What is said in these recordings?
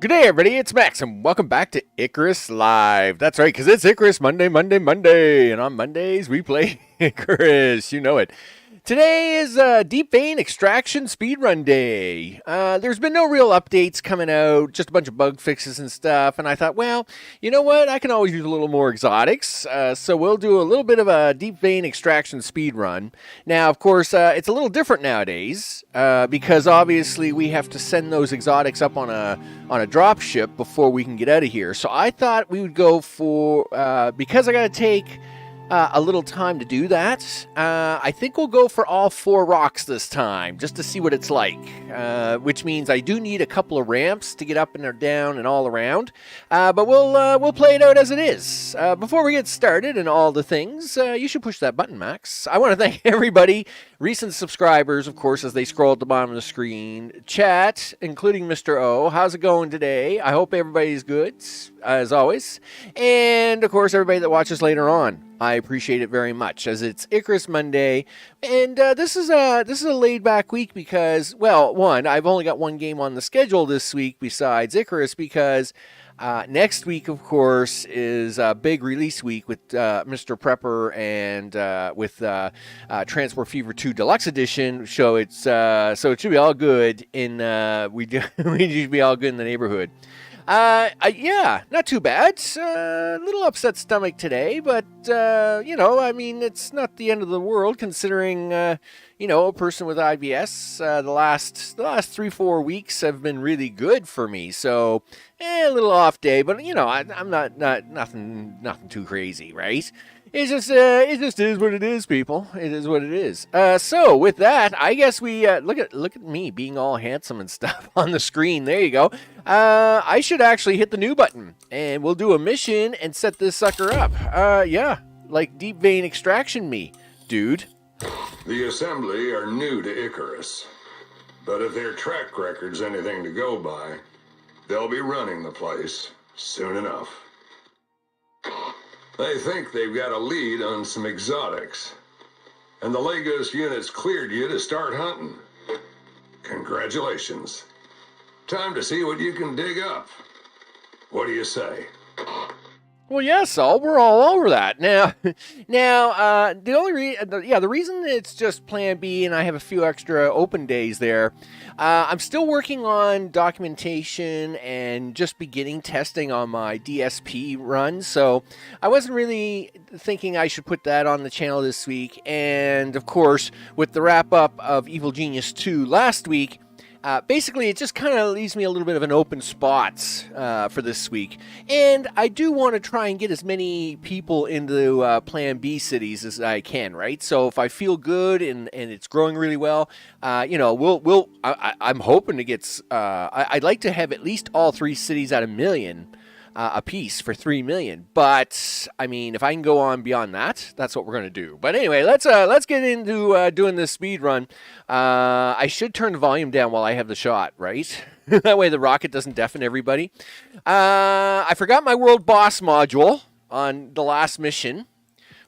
Good day, everybody. It's Max, and welcome back to Icarus Live. That's right, because it's Icarus Monday, and on Mondays we play Icarus. You know it. Today is Deep Vein Extraction Speedrun Day. There's been no real updates coming out, just a bunch of bug fixes and stuff, and I thought, well, you know what? I can always use a little more exotics, so we'll do a little bit of a Deep Vein Extraction Speedrun. Now, of course, it's a little different nowadays, because obviously we have to send those exotics up on a dropship before we can get out of here. So I thought we would go for, because I got to take a little time to do that. I think we'll go for all 4 rocks this time, just to see what it's like. Which means I do need a couple of ramps to get up and down and all around. But we'll play it out as it is. Before we get started and all the things, you should push that button, Max. I want to thank everybody, recent subscribers, of course, as they scroll at the bottom of the screen. Chat, including Mr. O. How's it going today? I hope everybody's good, as always. And, of course, everybody that watches later on. I appreciate it very much, as it's Icarus Monday, and this is a laid-back week because, well, one, I've only got one game on the schedule this week besides Icarus because next week, of course, is a big release week with Mr. Prepper and with Transport Fever 2 Deluxe Edition. So it should be all good in we should be all good in the neighborhood. Yeah, not too bad. A little upset stomach today, but, you know, I mean, it's not the end of the world considering, you know, a person with IBS. The last 3-4 weeks have been really good for me. So, a little off day, but, you know, I'm not nothing too crazy, right? It just is what it is, people. It is what it is. So with that, I guess we look at me being all handsome and stuff on the screen. There you go. I should actually hit the new button, and we'll do a mission and set this sucker up. Yeah, like Deep Vein Extraction me, dude. The Assembly are new to Icarus, but if their track record's anything to go by, they'll be running the place soon enough. They think they've got a lead on some exotics, and the Lagos unit's cleared you to start hunting. Congratulations. Time to see what you can dig up. What do you say? Well, yes, we're all over that. Now, the reason it's just Plan B and I have a few extra open days there, I'm still working on documentation and just beginning testing on my DSP run, so I wasn't really thinking I should put that on the channel this week. And of course, with the wrap up of Evil Genius 2 last week, basically, it just kind of leaves me a little bit of an open spot for this week. And I do want to try and get as many people into Plan B cities as I can, right? So if I feel good and it's growing really well, you know, I'm hoping to get, I'd like to have at least all 3 cities at 1 million a piece for 3 million. But I mean, if I can go on beyond that, that's what we're going to do. But anyway, let's get into doing this speed run. I should turn the volume down while I have the shot, right? That way the rocket doesn't deafen everybody. I forgot my world boss module on the last mission,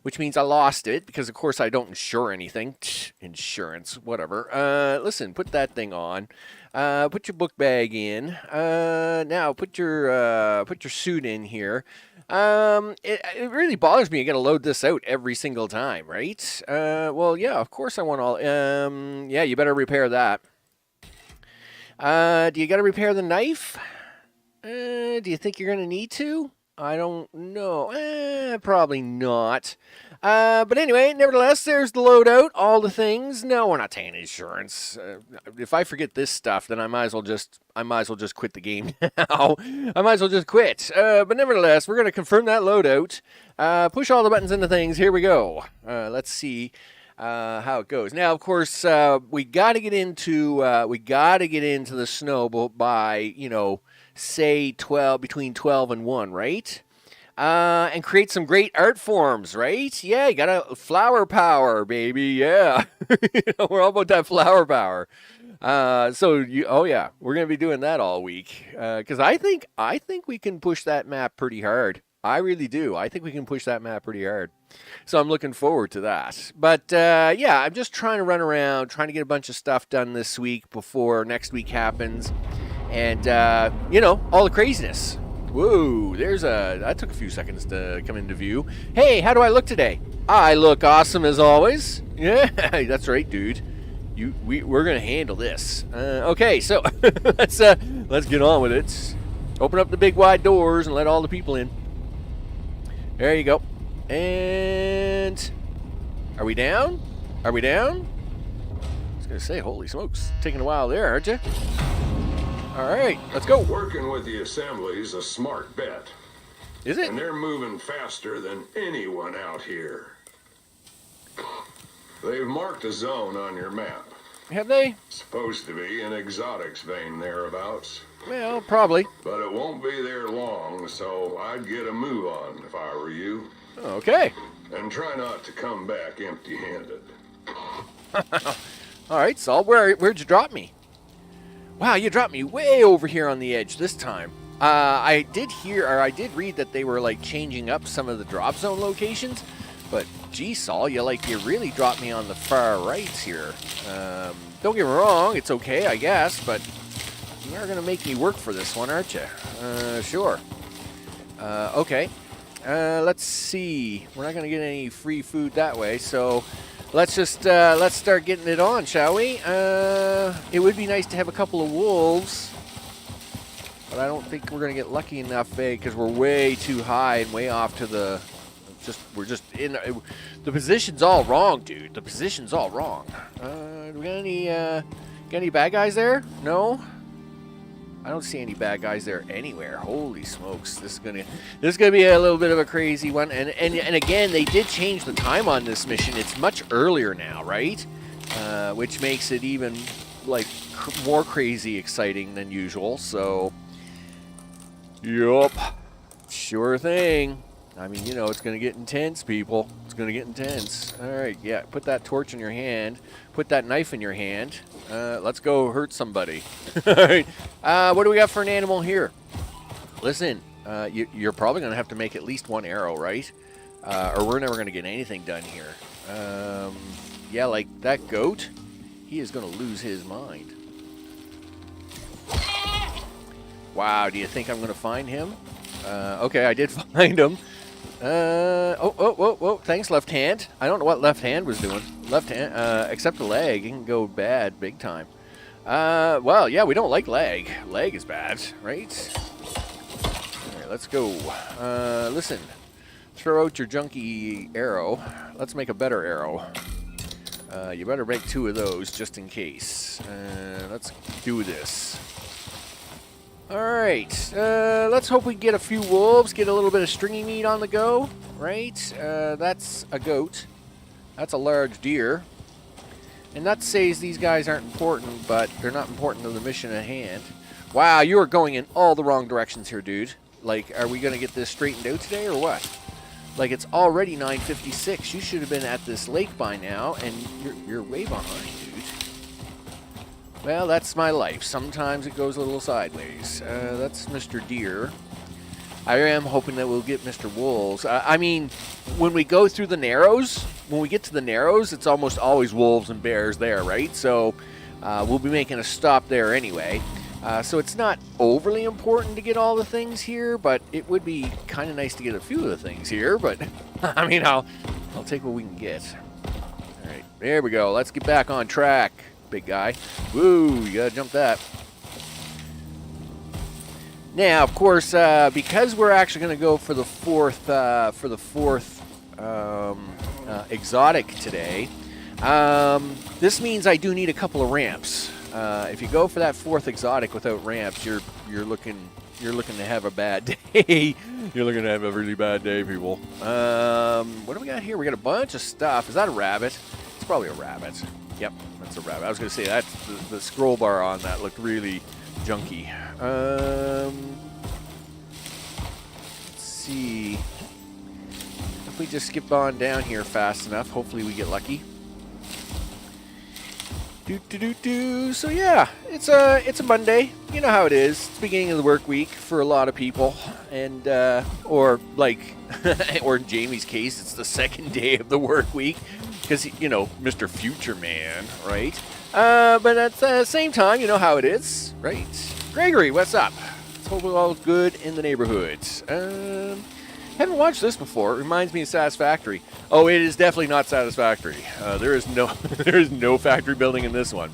which means I lost it because, of course, I don't insure anything. Insurance, whatever. Listen, put that thing on. Put your book bag in. Now put your suit in here. It really bothers me. I got to load this out every single time, right? Well, yeah, of course I want all. Yeah, you better repair that. Do you got to repair the knife? Do you think you're gonna need to? I don't know. Probably not. But anyway, nevertheless, there's the loadout, all the things. No, we're not taking insurance. If I forget this stuff, then I might as well just quit the game now. I might as well just quit. But nevertheless, we're gonna confirm that loadout. Push all the buttons into things. Here we go. Let's see how it goes. Now, of course, we got to get into the snow by, you know, say between 12 and 1, right? And create some great art forms, right? Yeah, you got a flower power, baby. Yeah, you know, we're all about that flower power. Oh yeah, we're gonna be doing that all week. Because I think we can push that map pretty hard. I really do. I think we can push that map pretty hard. So I'm looking forward to that. But yeah, I'm just trying to run around, trying to get a bunch of stuff done this week before next week happens. and you know, all the craziness. Whoa, that took a few seconds to come into view. Hey, how do I look today? I look awesome as always. Yeah, that's right, dude. We're gonna handle this. Okay, so let's get on with it. Open up the big wide doors and let all the people in. There you go. And are we down? Are we down? I was gonna say, holy smokes, taking a while there, aren't you? All right, let's go. Working with the assembly is a smart bet. Is it? And they're moving faster than anyone out here. They've marked a zone on your map. Have they? Supposed to be an exotics vein thereabouts. Well, probably. But it won't be there long, so I'd get a move on if I were you. Okay. And try not to come back empty-handed. All right, Saul, where'd you drop me? Wow, you dropped me way over here on the edge this time. I did read that they were like changing up some of the drop zone locations, but gee, Saul, you really dropped me on the far right here. Don't get me wrong, it's okay, I guess, but you are gonna make me work for this one, aren't you? Sure. Okay. Let's see. We're not gonna get any free food that way, so let's just let's start getting it on, shall we? It would be nice to have a couple of wolves, but I don't think we're gonna get lucky enough, because we're way too high and way off to the. We're just in the position's all wrong, dude. The position's all wrong. Do we got any bad guys there? No. I don't see any bad guys there anywhere. Holy smokes, this is gonna be a little bit of a crazy one. And again, they did change the time on this mission. It's much earlier now, right? Which makes it even like more crazy exciting than usual. So, yup, sure thing. I mean, you know, it's going to get intense, people. It's going to get intense. All right, yeah, put that torch in your hand. Put that knife in your hand. Let's go hurt somebody. All right, what do we got for an animal here? Listen, you're probably going to have to make at least one arrow, right? Or we're never going to get anything done here. Yeah, like that goat, he is going to lose his mind. Wow, do you think I'm going to find him? Okay, I did find him. Whoa, thanks, left hand. I don't know what left hand was doing. Left hand, except the leg, it can go bad big time. Well, yeah, we don't like leg. Leg is bad, right? All right, let's go. Listen, throw out your junky arrow. Let's make a better arrow. You better make 2 of those just in case. Let's do this. Alright, let's hope we get a few wolves, get a little bit of stringy meat on the go, right? That's a goat. That's a large deer. And not to say these guys aren't important, but they're not important to the mission at hand. Wow, you are going in all the wrong directions here, dude. Like, are we going to get this straightened out today or what? Like, it's already 9:56. You should have been at this lake by now, and you're way behind, dude. Well, that's my life. Sometimes it goes a little sideways. That's Mr. Deer. I am hoping that we'll get Mr. Wolves. I mean, when we go through the Narrows, when we get to the Narrows, it's almost always wolves and bears there, right? So we'll be making a stop there anyway. So it's not overly important to get all the things here, but it would be kind of nice to get a few of the things here. But, I mean, I'll take what we can get. All right, there we go. Let's get back on track. Big guy. Woo, you gotta jump that. Now, of course, because we're actually going to go for the fourth exotic today, this means I do need a couple of ramps. If you go for that 4th exotic without ramps, you're looking to have a bad day. You're looking to have a really bad day, people. What do we got here? We got a bunch of stuff. Is that a rabbit? It's probably a rabbit. Yep, that's a rabbit. I was going to say that the scroll bar on that looked really junky. Let's see. If we just skip on down here fast enough, hopefully we get lucky. So yeah, it's a Monday. You know how it is. It's the beginning of the work week for a lot of people, and or like, or in Jamie's case, it's the second day of the work week because you know, Mr. Future Man, right? But at the same time, you know how it is, right? Gregory, what's up? Let's hope all's good in the neighborhood. Haven't watched this before. It reminds me of Satisfactory. Oh, it is definitely not Satisfactory. There is no factory building in this one.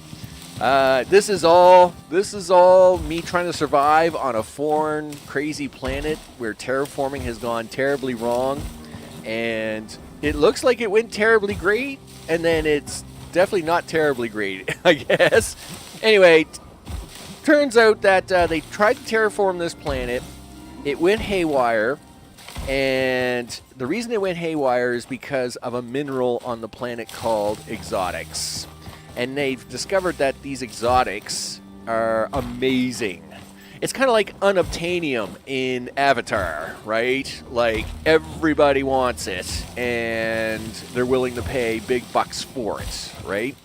This is all me trying to survive on a foreign, crazy planet where terraforming has gone terribly wrong, and it looks like it went terribly great, and then it's definitely not terribly great, I guess. Anyway, turns out that they tried to terraform this planet. It went haywire, and the reason it went haywire is because of a mineral on the planet called exotics. And they've discovered that these exotics are amazing. It's kind of like unobtainium in Avatar, right? Like, everybody wants it, and they're willing to pay big bucks for it, right?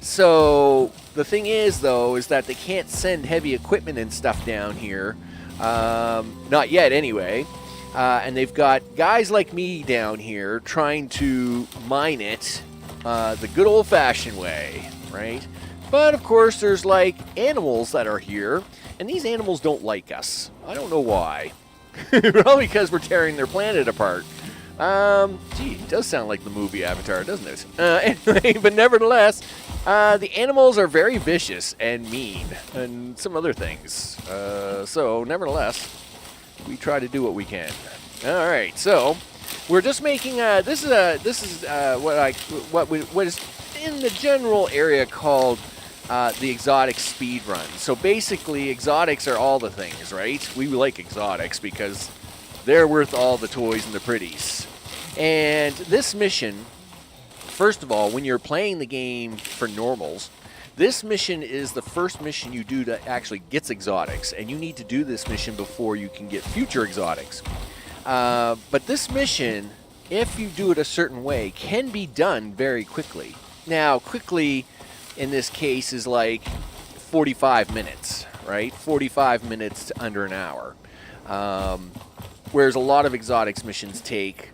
So, the thing is, though, is that they can't send heavy equipment and stuff down here. Not yet, anyway. And they've got guys like me down here trying to mine it the good old-fashioned way, right? But, of course, there's, like, animals that are here, and these animals don't like us. I don't know why. Probably because we're tearing their planet apart. Gee, it does sound like the movie Avatar, doesn't it? Anyway, but nevertheless, the animals are very vicious and mean, and some other things. So, nevertheless, we try to do what we can. All right, so we're just making. This is what is in the general area called the exotic speedrun. So basically, exotics are all the things, right? We like exotics because they're worth all the toys and the pretties. And this mission, first of all, when you're playing the game for normals, this mission is the first mission you do that actually gets exotics, and you need to do this mission before you can get future exotics. But this mission, if you do it a certain way, can be done very quickly. Now, quickly in this case is like 45 minutes, right? 45 minutes to under an hour. Whereas a lot of exotics missions take,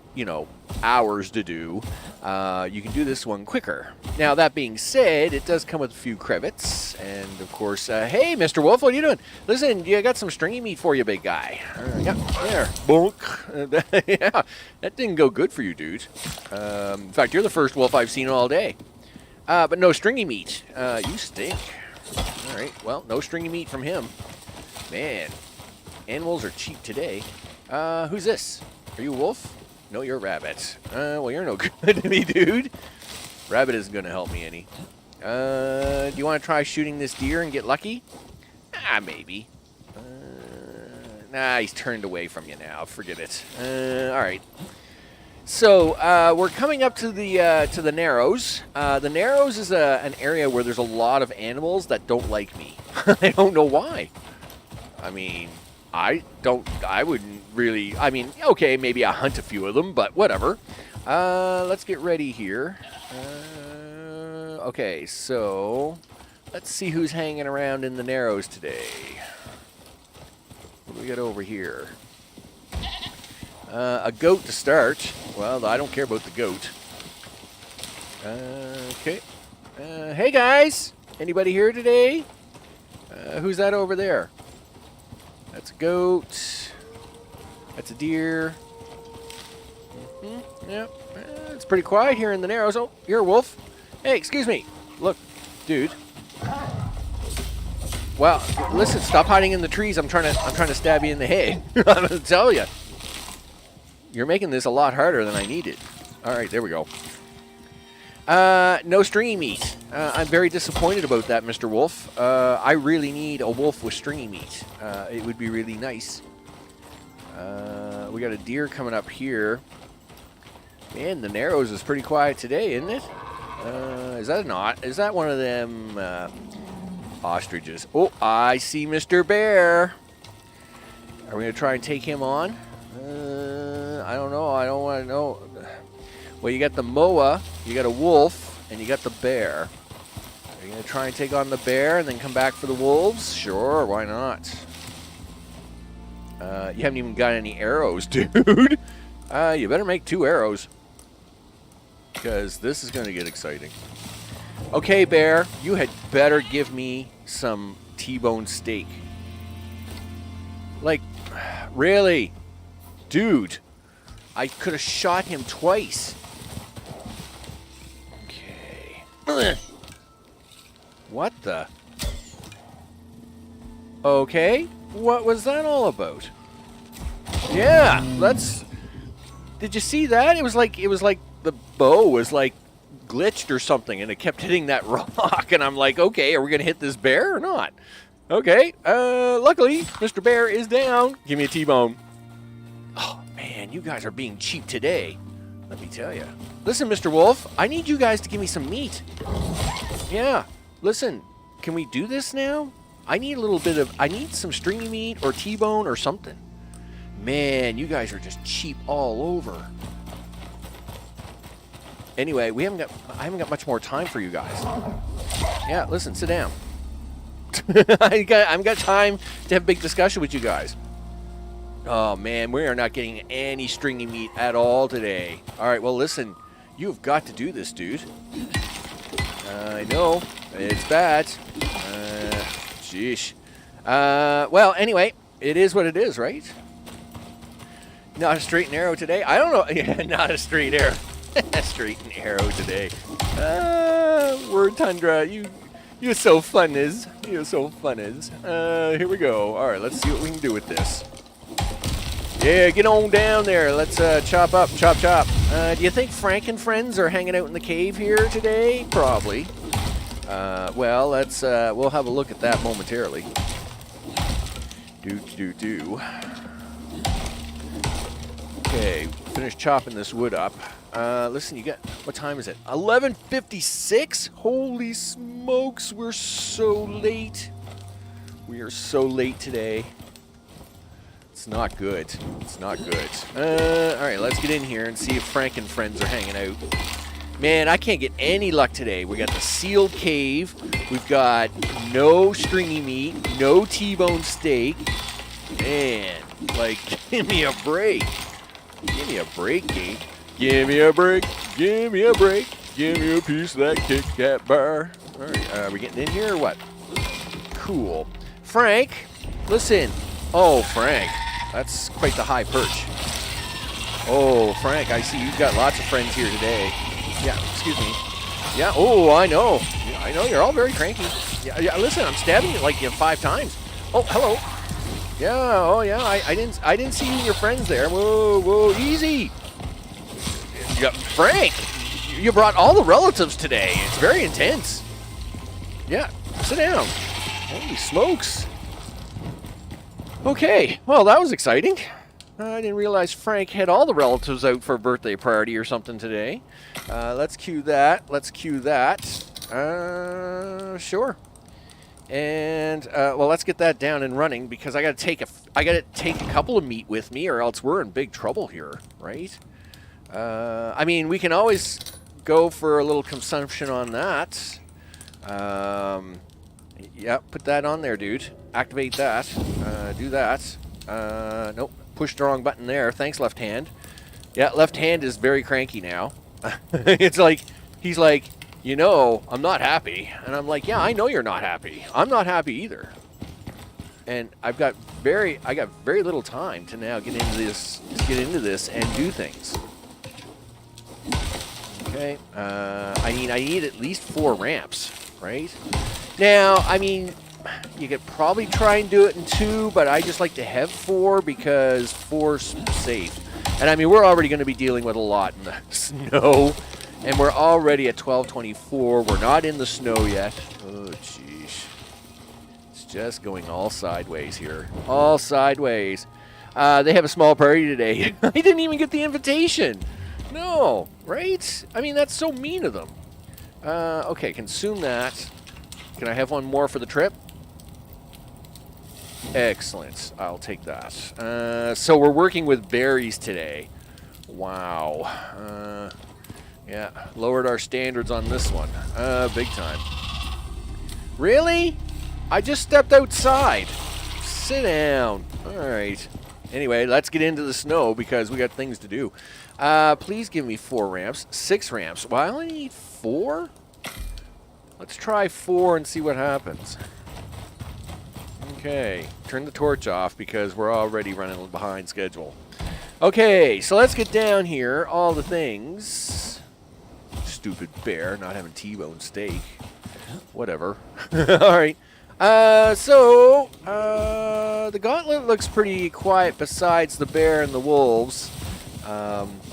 hours to do. You can do this one quicker. Now, that being said, it does come with a few credits. And, of course, hey, Mr. Wolf, what are you doing? Listen, I got some stringy meat for you, big guy. Yeah, there. Bonk. Yeah, that didn't go good for you, dude. In fact, you're the first wolf I've seen all day. But no stringy meat. You stink. All right, well, no stringy meat from him. Man, animals are cheap today. Who's this? Are you a wolf? No, you're a rabbit. Well, you're no good to me, dude. Rabbit isn't going to help me any. Do you want to try shooting this deer and get lucky? Maybe. Nah, he's turned away from you now. Forget it. All right. So, we're coming up to the Narrows. The Narrows is an area where there's a lot of animals that don't like me. I don't know why. I mean, I wouldn't really, okay, maybe I hunt a few of them, but whatever. Let's get ready here. Okay, so let's see who's hanging around in the Narrows today. What do we got over here? A goat to start. Well, I don't care about the goat. Okay. Hey, guys. Anybody here today? Who's that over there? That's a goat. That's a deer. Yeah. It's pretty quiet here in the Narrows. Oh, you're a wolf. Hey, excuse me. Look, dude. Well, listen, stop hiding in the trees. I'm trying to stab you in the head. I'm going to tell you. You're making this a lot harder than I needed. All right, there we go. No stringy meat. I'm very disappointed about that, Mr. Wolf. I really need a wolf with stringy meat. It would be really nice. We got a deer coming up here. Man, the Narrows is pretty quiet today, isn't it? Is that one of them ostriches? Oh, I see Mr. Bear. Are we going to try and take him on? I don't know. I don't want to know. Well, you got the moa, you got a wolf, and you got the bear. Are you going to try and take on the bear and then come back for the wolves? Sure, why not? You haven't even got any arrows, dude. You better make 2 arrows. Because this is going to get exciting. Okay, bear, you had better give me some T-bone steak. Like, really? Dude, I could have shot him twice. Okay. Ugh. What the? Okay, what was that all about? Yeah, let's... Did you see that? It was like the bow was like glitched or something, and it kept hitting that rock, and I'm like, okay, are we gonna hit this bear or not? Okay, luckily, Mr. Bear is down. Give me a T-bone. Oh, man, you guys are being cheap today. Let me tell you. Listen, Mr. Wolf, I need you guys to give me some meat. Yeah, listen, can we do this now? I need a little bit of, I need some stringy meat or T-bone or something. Man, you guys are just cheap all over. Anyway, I haven't got much more time for you guys. Yeah, listen, sit down. I haven't got time to have a big discussion with you guys. Oh, man, we are not getting any stringy meat at all today. All right, well, listen, you've got to do this, dude. I know, it's bad. Sheesh. Well, anyway, it is what it is, right? Not a straight and arrow today. I don't know. Yeah, not a straight arrow. Straight and arrow today. Word Tundra, you're so fun is. You're so fun is. Here we go. All right, let's see what we can do with this. Yeah, get on down there. Let's chop up, chop, chop. Do you think Frank and friends are hanging out in the cave here today? Probably. Well, let's we'll have a look at that momentarily. Do. Okay, finish chopping this wood up. Listen, you got, what time is it? 11:56? Holy smokes, we're so late. We are so late today. It's not good. It's not good. All right, let's get in here and see if Frank and friends are hanging out. Man, I can't get any luck today. We got the sealed cave. We've got no stringy meat, no T-bone steak. Man, like, give me a break. Give me a break, Gabe. Give me a break. Give me a break. Give me a piece of that Kit Kat bar. All right, are we getting in here or what? Cool. Frank, listen. Oh, Frank, that's quite the high perch. Oh, Frank, I see you've got lots of friends here today. Yeah, excuse me. Yeah, oh, I know. Yeah, I know, you're all very cranky. Yeah, listen, I'm stabbing you like 5 times. Oh, hello. Yeah, oh yeah, I didn't see you and your friends there. Whoa, easy. Yeah, Frank, you brought all the relatives today. It's very intense. Yeah, sit down. Holy smokes. Okay, well, that was exciting. I didn't realize Frank had all the relatives out for a birthday party or something today. Let's cue that. Sure. And well, let's get that down and running because I got to take a couple of meat with me, or else we're in big trouble here, right? I mean, we can always go for a little consumption on that. Yeah, put that on there, dude. Activate that. Do that. Nope. Pushed the wrong button there. Thanks, left hand. Yeah, left hand is very cranky now. It's like, he's like, you know, I'm not happy. And I'm like, yeah, I know you're not happy. I'm not happy either. And I got very little time to now get into this and do things. Okay. I need at least 4 ramps, right? Now, I mean, you could probably try and do it in 2, but I just like to have 4 because 4's safe. And I mean, we're already going to be dealing with a lot in the snow, and we're already at 12:24. We're not in the snow yet. Oh, jeez. It's just going all sideways here. All sideways. They have a small party today. I didn't even get the invitation. No, right? I mean, that's so mean of them. Okay, consume that. Can I have one more for the trip? Excellent. I'll take that. So we're working with berries today. Wow. Yeah, lowered our standards on this one. Big time. Really? I just stepped outside. Sit down. All right. Anyway, let's get into the snow because we got things to do. Please give me 4 ramps. 6 ramps. Well, I only need 4? Let's try 4 and see what happens. Okay, turn the torch off because we're already running behind schedule. Okay, so let's get down here. All the things. Stupid bear, not having T-bone steak. Whatever. Alright. The gauntlet looks pretty quiet besides the bear and the wolves.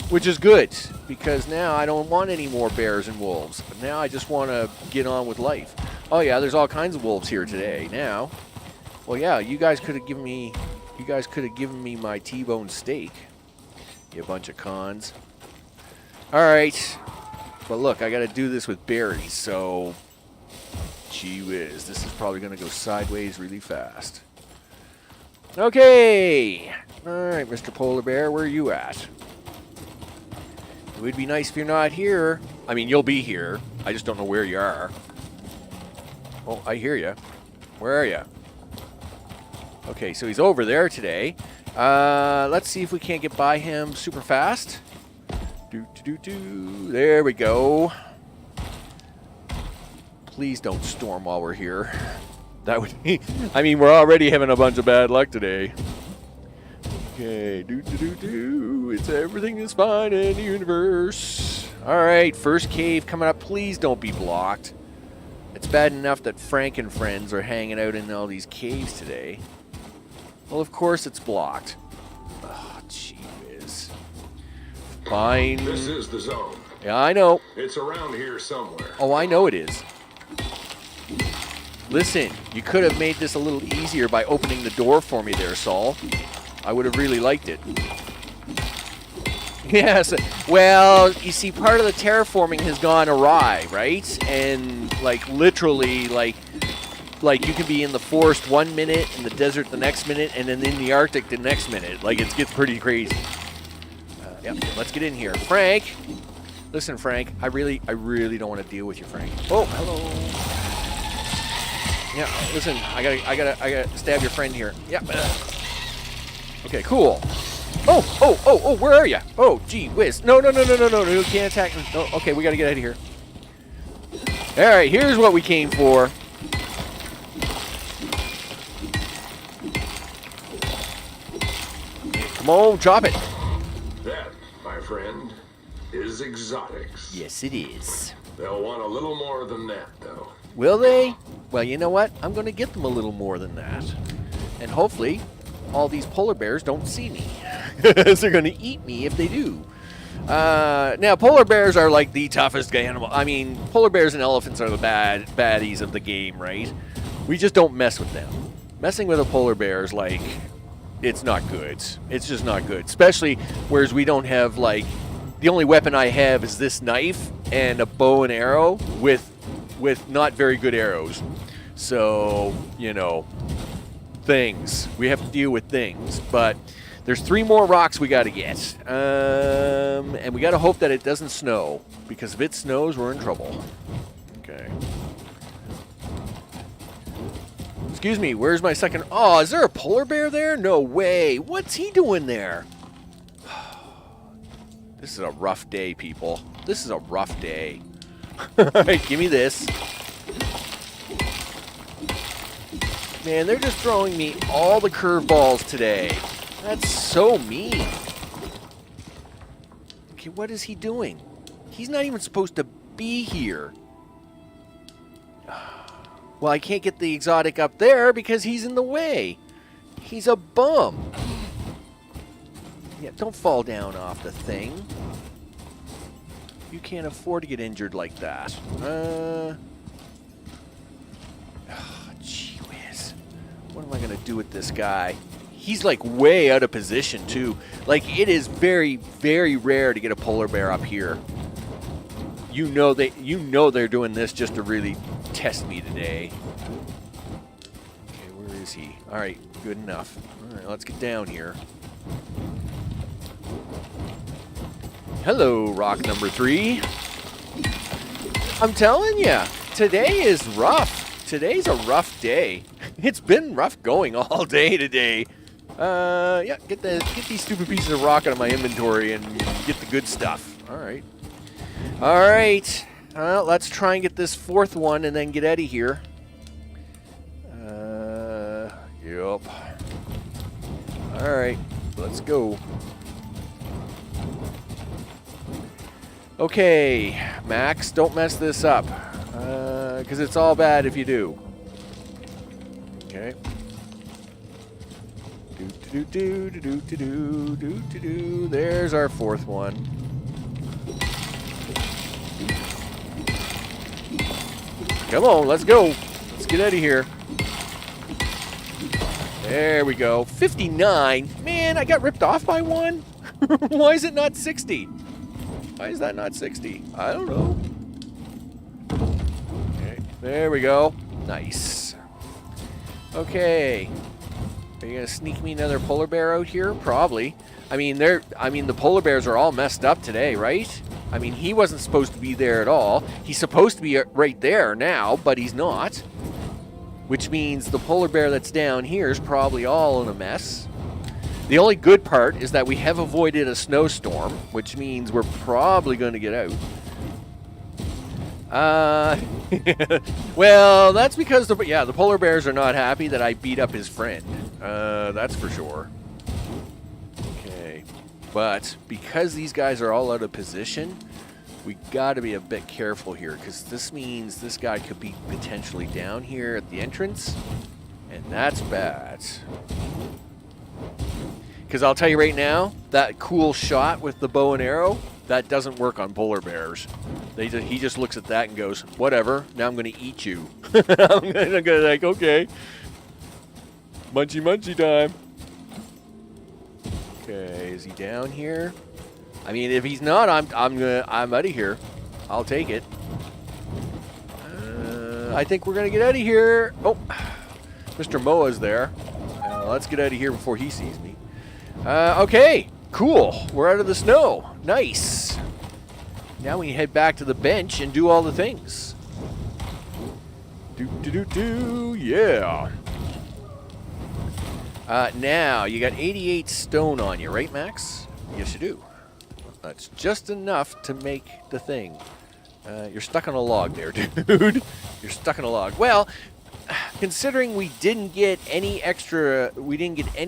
Which is good, because now I don't want any more bears and wolves. But now I just want to get on with life. Oh yeah, there's all kinds of wolves here today. Now, well yeah, you guys could have given me my T-bone steak. You bunch of cons. Alright. But look, I gotta do this with berries, so gee whiz, this is probably gonna go sideways really fast. Okay. Alright, Mr. Polar Bear, where are you at? It would be nice if you're not here. I mean, you'll be here. I just don't know where you are. Oh, I hear you. Where are you? Okay, so he's over there today. Let's see if we can't get by him super fast. There we go. Please don't storm while we're here. That would be... I mean, we're already having a bunch of bad luck today. Okay, it's everything is fine in the universe. Alright, first cave coming up. Please don't be blocked. It's bad enough that Frank and friends are hanging out in all these caves today. Well, of course it's blocked. Oh, gee whiz. Fine. This is the zone. Yeah, I know. It's around here somewhere. Oh, I know it is. Listen, you could have made this a little easier by opening the door for me there, Saul. I would have really liked it. Yes. Well, you see, part of the terraforming has gone awry, right? And, like, literally, like you can be in the forest 1 minute, in the desert the next minute, and then in the Arctic the next minute. Like, it gets pretty crazy. Yep, let's get in here. Frank! Listen, Frank, I really don't want to deal with you, Frank. Oh, hello. Yeah, listen, I gotta stab your friend here. Yep. Okay, cool. Oh, where are you? Oh, gee whiz. No, you can't attack me. No, okay, we gotta get out of here. Alright, here's what we came for. Come on, drop it. That, my friend, is exotics. Yes, it is. They'll want a little more than that, though. Will they? Well, you know what? I'm going to get them a little more than that. And hopefully, all these polar bears don't see me. Because they're going to eat me if they do. Now, polar bears are like the toughest animal. I mean, polar bears and elephants are the baddies of the game, right? We just don't mess with them. Messing with a polar bear is like, it's not good. It's just not good. Especially, whereas we don't have, like, the only weapon I have is this knife and a bow and arrow with not very good arrows. So, you know, things. We have to deal with things. But there's 3 more rocks we got to get. And we got to hope that it doesn't snow. Because if it snows, we're in trouble. Okay. Excuse me, where's my second... Oh, is there a polar bear there? No way. What's he doing there? This is a rough day, people. This is a rough day. Alright, give me this. Man, they're just throwing me all the curveballs today. That's so mean. Okay, what is he doing? He's not even supposed to be here. Well, I can't get the exotic up there because he's in the way. He's a bum. Yeah, don't fall down off the thing. You can't afford to get injured like that. Gee whiz. What am I going to do with this guy? He's like way out of position too. Like it is very, very rare to get a polar bear up here. You know they're doing this just to really test me today. Okay, where is he? All right, good enough. All right, let's get down here. Hello, rock number 3. I'm telling you, today is rough. Today's a rough day. It's been rough going all day today. Yeah, get these stupid pieces of rock out of my inventory and get the good stuff. All right. All right. Let's try and get this 4th one and then get out of here. Yup. Alright, let's go. Okay, Max, don't mess this up. Because it's all bad if you do. Okay. Do-do-do-do-do-do-do-do-do. There's our fourth one. Come on, let's go. Let's get out of here. There we go. 59. Man, I got ripped off by one. Why is it not 60? Why is that not 60? I don't know. Okay, there we go. Nice. Okay. Are you gonna sneak me another polar bear out here? Probably. I mean, the polar bears are all messed up today, right? I mean, he wasn't supposed to be there at all. He's supposed to be right there now, but he's not. Which means the polar bear that's down here is probably all in a mess. The only good part is that we have avoided a snowstorm, which means we're probably going to get out. Well, that's because the polar bears are not happy that I beat up his friend. That's for sure. Okay. But because these guys are all out of position, we got to be a bit careful here, because this means this guy could be potentially down here at the entrance, and that's bad. Because I'll tell you right now, that cool shot with the bow and arrow, that doesn't work on polar bears. He just looks at that and goes, whatever, now I'm going to eat you. I'm going to like, okay. Munchy munchy time. Okay, is he down here? I mean, if he's not, I'm out of here. I'll take it. I think we're gonna get out of here. Oh, Mr. Moa's there. Let's get out of here before he sees me. Okay, cool. We're out of the snow. Nice. Now we can head back to the bench and do all the things. Yeah. Now you got 88 stone on you, right, Max? Yes, you do. That's just enough to make the thing. You're stuck on a log there, dude. You're stuck on a log. Well, considering we didn't get any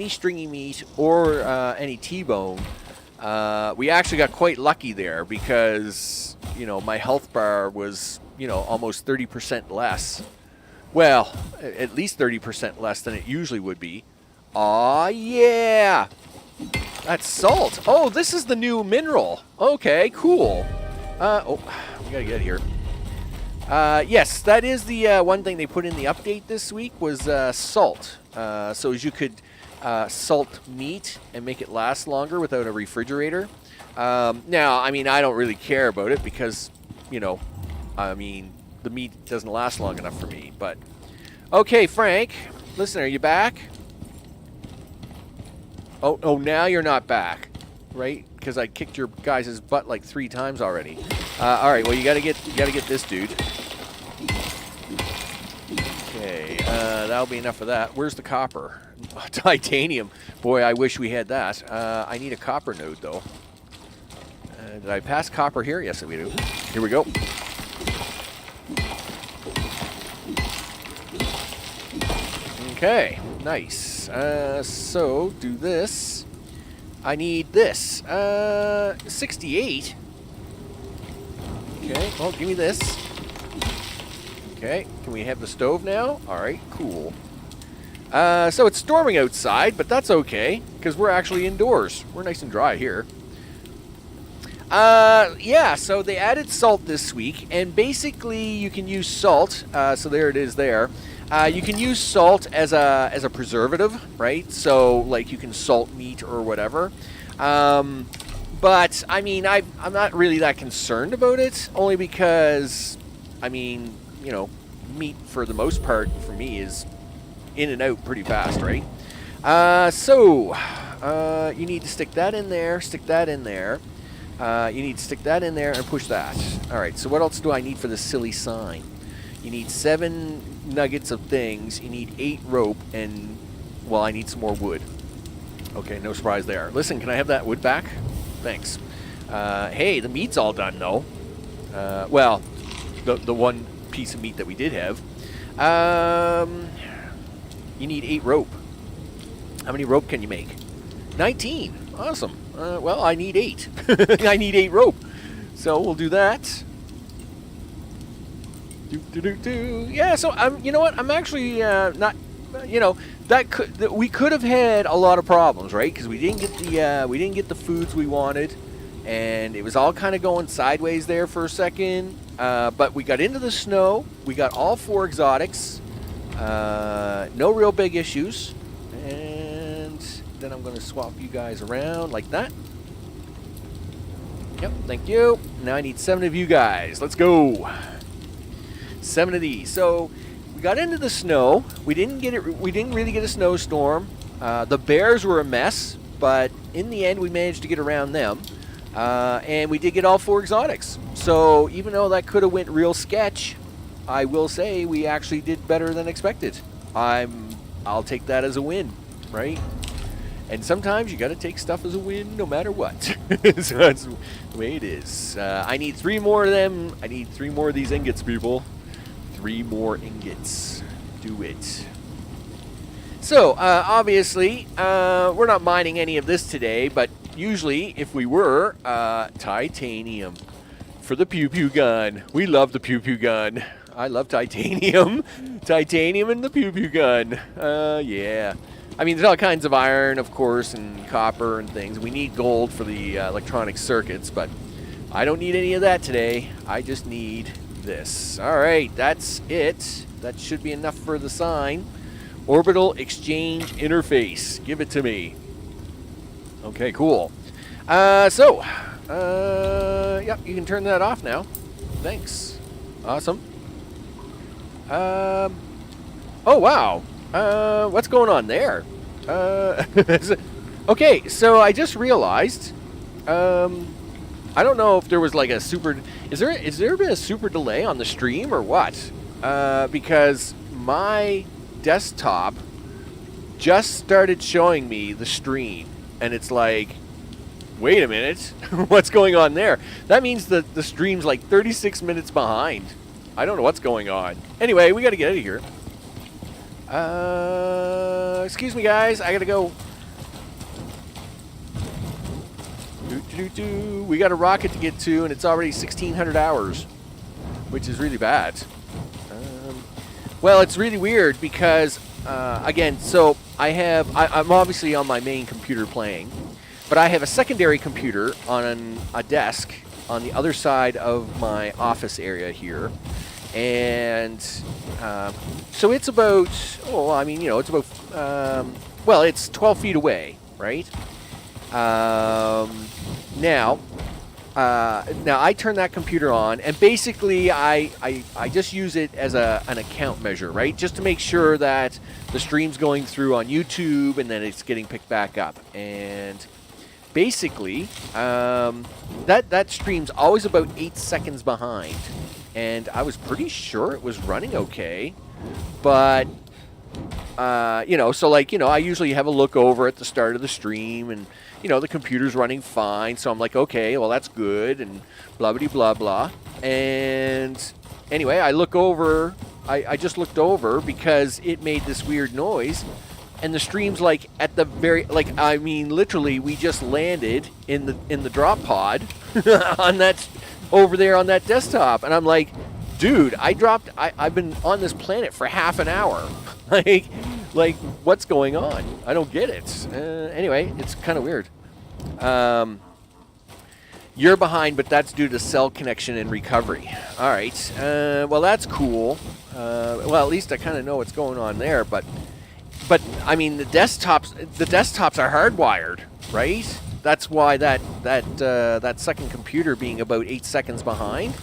stringy meat or any T-bone, we actually got quite lucky there because, you know, my health bar was, you know, almost 30% less. Well, at least 30% less than it usually would be. Aw, yeah! That's salt. Oh, this is the new mineral. Okay, cool. Oh, we gotta get here. Yes, that is the one thing they put in the update this week was salt. So as you could salt meat and make it last longer without a refrigerator. Now, I mean, I don't really care about it because, you know, I mean, the meat doesn't last long enough for me. But okay, Frank, listen, are you back? Oh, now you're not back, right? Because I kicked your guys' butt like 3 times already. All right, well you gotta get this dude. Okay, that'll be enough of that. Where's the copper? Oh, titanium. Boy, I wish we had that. I need a copper node though. Did I pass copper here? Yes, we do. Here we go. Okay, nice. So, do this. I need this. 68. Okay, well, give me this. Okay, can we have the stove now? Alright, cool. So it's storming outside, but that's okay, because we're actually indoors. We're nice and dry here. Yeah, so they added salt this week, and basically you can use salt, so there it is there. You can use salt as a preservative, right? So, like, you can salt meat or whatever. But, I mean, I'm not really that concerned about it, only because, I mean, you know, meat, for the most part, for me, is in and out pretty fast, right? You need to stick that in there, stick that in there. You need to stick that in there and push that. All right, so what else do I need for this silly sign? You need 7 nuggets of things. You need 8 rope, and, well, I need some more wood. Okay, no surprise there. Listen, can I have that wood back? Thanks. Hey, the meat's all done, though. Well, the one piece of meat that we did have. You need 8 rope. How many rope can you make? 19. Awesome. Well, I need 8. I need 8 rope. So we'll do that. Yeah, so you know what? I'm actually not. You know, that we could have had a lot of problems, right? Because we didn't get the foods we wanted, and it was all kind of going sideways there for a second. But we got into the snow. We got all 4 exotics. No real big issues. And then I'm going to swap you guys around like that. Yep, thank you. Now I need 7 of you guys. Let's go. 7 of these. So we got into the snow. We didn't really get a snowstorm. The bears were a mess, but in the end we managed to get around them. And we did get all 4 exotics. So even though that could have went real sketch, I will say we actually did better than expected. I'll take that as a win, right? And sometimes you got to take stuff as a win no matter what. So that's the way it is. I need 3 more of them. I need 3 more of these ingots, people. 3 more ingots. Do it. So, obviously, we're not mining any of this today, but usually, if we were, titanium for the pew-pew gun. We love the pew-pew gun. I love titanium. Titanium and the pew-pew gun. Yeah. I mean, there's all kinds of iron, of course, and copper and things. We need gold for the electronic circuits, but I don't need any of that today. I just need this. All right, that's it. That should be enough for the sign. Orbital exchange interface. Give it to me. Okay, cool. Yep, you can turn that off now. Thanks. Awesome. Oh, wow. What's going on there? Okay, so I just realized, I don't know if there was like a super, is there been a super delay on the stream or what? Because my desktop just started showing me the stream, and it's like, wait a minute, what's going on there? That means that the stream's like 36 minutes behind. I don't know what's going on. Anyway, we got to get out of here. Excuse me, guys. I got to go. We got a rocket to get to, and it's already 1,600 hours, which is really bad. Well, it's really weird because, again, so I'm obviously on my main computer playing, but I have a secondary computer on a desk on the other side of my office area here. And so it's about, it's about, it's 12 feet away, right? Now I turn that computer on, and basically I just use it as an account measure, right? Just to make sure that the stream's going through on YouTube and then it's getting picked back up. And basically, that stream's always about 8 seconds behind. And I was pretty sure it was running okay, but, I usually have a look over at the start of the stream, and, the computer's running fine, so I'm like, okay, well, that's good, and blah-blah-blah-blah. And anyway, I look over, I just looked over because it made this weird noise, and the stream's like at the very, literally, we just landed in the drop pod on that over there on that desktop, and I'm like, dude, I've been on this planet for half an hour. like what's going on? I don't get it. Anyway, it's kind of weird. You're behind, but that's due to cell connection and recovery. All right. Well, that's cool. Well, at least I kind of know what's going on there, but I mean, the desktops are hardwired, right? That's why that second computer being about 8 seconds behind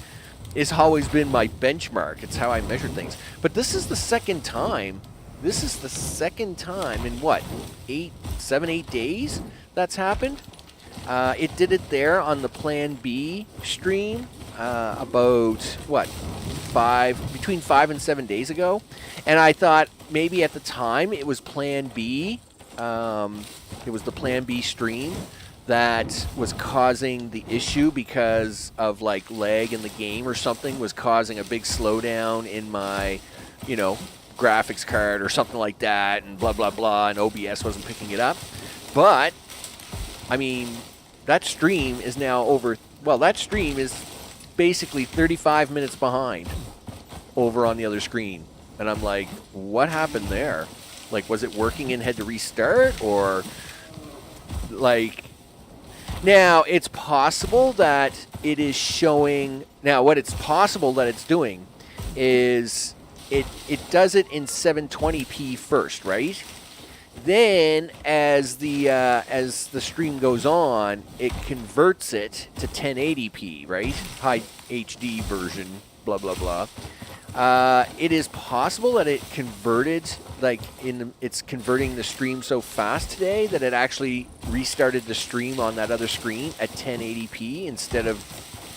has always been my benchmark. It's how I measure things. But this is the second time. This is the second time in what, 7, 8 days that's happened. It did it there on the Plan B stream about between 5 and 7 days ago, and I thought maybe at the time it was Plan B. It was the Plan B stream that was causing the issue because of like lag in the game or something, was causing a big slowdown in my, graphics card or something like that, and blah, blah, blah, and OBS wasn't picking it up. But, I mean, that stream is now over, well, that stream is basically 35 minutes behind over on the other screen. And I'm like, what happened there? Like, was it working and had to restart? Or, like, now it's possible that it is showing, now what it's possible that it's doing is it does it in 720p first, right? Then as the stream goes on, it converts it to 1080p, right? High HD version, blah, blah, blah. It is possible that it converted, like, it's converting the stream so fast today that it actually restarted the stream on that other screen at 1080p instead of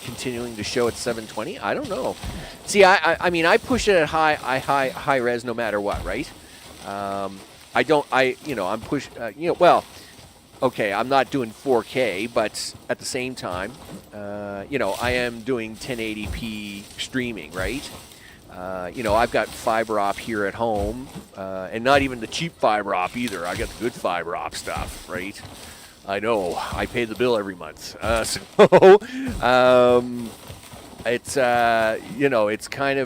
continuing to show at 720. I don't know. See, I mean, I push it at high res no matter what, right? I'm well, okay, I'm not doing 4K, but at the same time, I am doing 1080p streaming, right? I've got fiber op here at home, and not even the cheap fiber op either. I got the good fiber op stuff, right? I know, I pay the bill every month. It's it's kind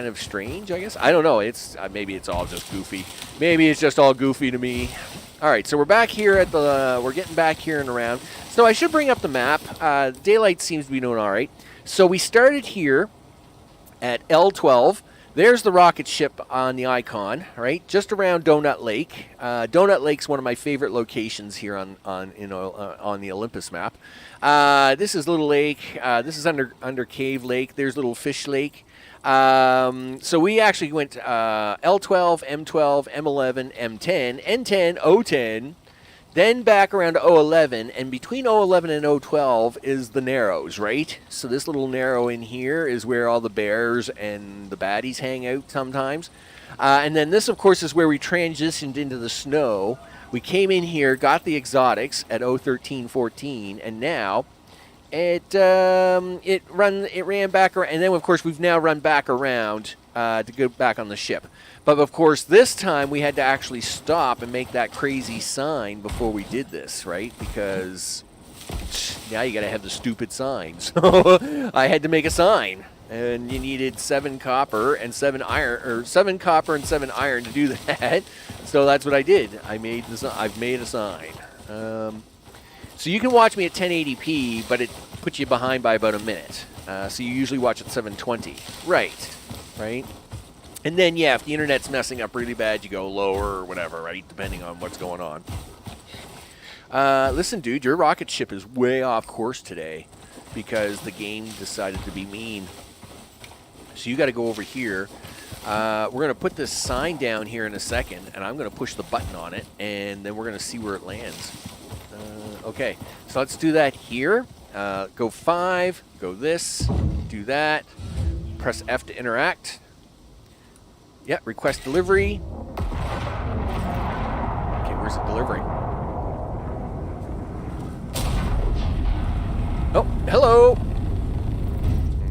of strange, I guess. I don't know. It's maybe it's all just goofy. Maybe it's just all goofy to me. All right, so we're back here at we're getting back here and around. So I should bring up the map. Daylight seems to be doing all right. So we started here at L12. There's the rocket ship on the icon, right? Just around Donut Lake. Donut Lake's one of my favorite locations here on the Olympus map. This is Little Lake. This is under Cave Lake. There's Little Fish Lake. So we actually went L12, M12, M11, M10, N10, O10, then back around to O11, and between O11 and O12 is the Narrows, right? So this little narrow in here is where all the bears and the baddies hang out sometimes. And then this, of course, is where we transitioned into the snow. We came in here, got the exotics at O13, 14, and now it ran back around, and then of course we've now run back around to go back on the ship. But of course this time we had to actually stop and make that crazy sign before we did this, right? Because now you got to have the stupid sign. So I had to make a sign, and you needed 7 copper and 7 iron, or 7 copper and 7 iron to do that. So that's what I did. I've made a sign. So you can watch me at 1080p, but it puts you behind by about a minute. So you usually watch at 720. Right. And then, yeah, if the internet's messing up really bad, you go lower or whatever, right? Depending on what's going on. Listen, dude, your rocket ship is way off course today because the game decided to be mean. So you got to go over here. We're going to put this sign down here in a second, and I'm going to push the button on it, and then we're going to see where it lands. Okay, so let's do that here. Go 5, go this, do that. Press F to interact. Yeah, request delivery. Okay, where's it delivering? Oh, hello.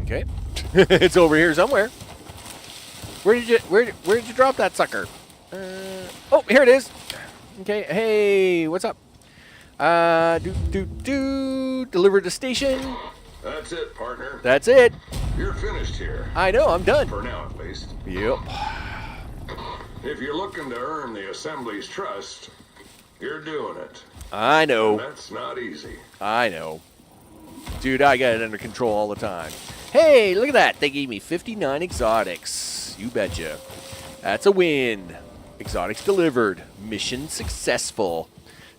Okay, it's over here somewhere. Where did you drop that sucker? Oh, here it is. Okay, hey, what's up? Deliver to station. That's it, partner. That's it. You're finished here. I know, I'm done. For now, at least. Yep. If you're looking to earn the Assembly's trust, you're doing it. I know. And that's not easy. I know. Dude, I got it under control all the time. Hey, look at that. They gave me 59 exotics. You betcha. That's a win. Exotics delivered. Mission successful.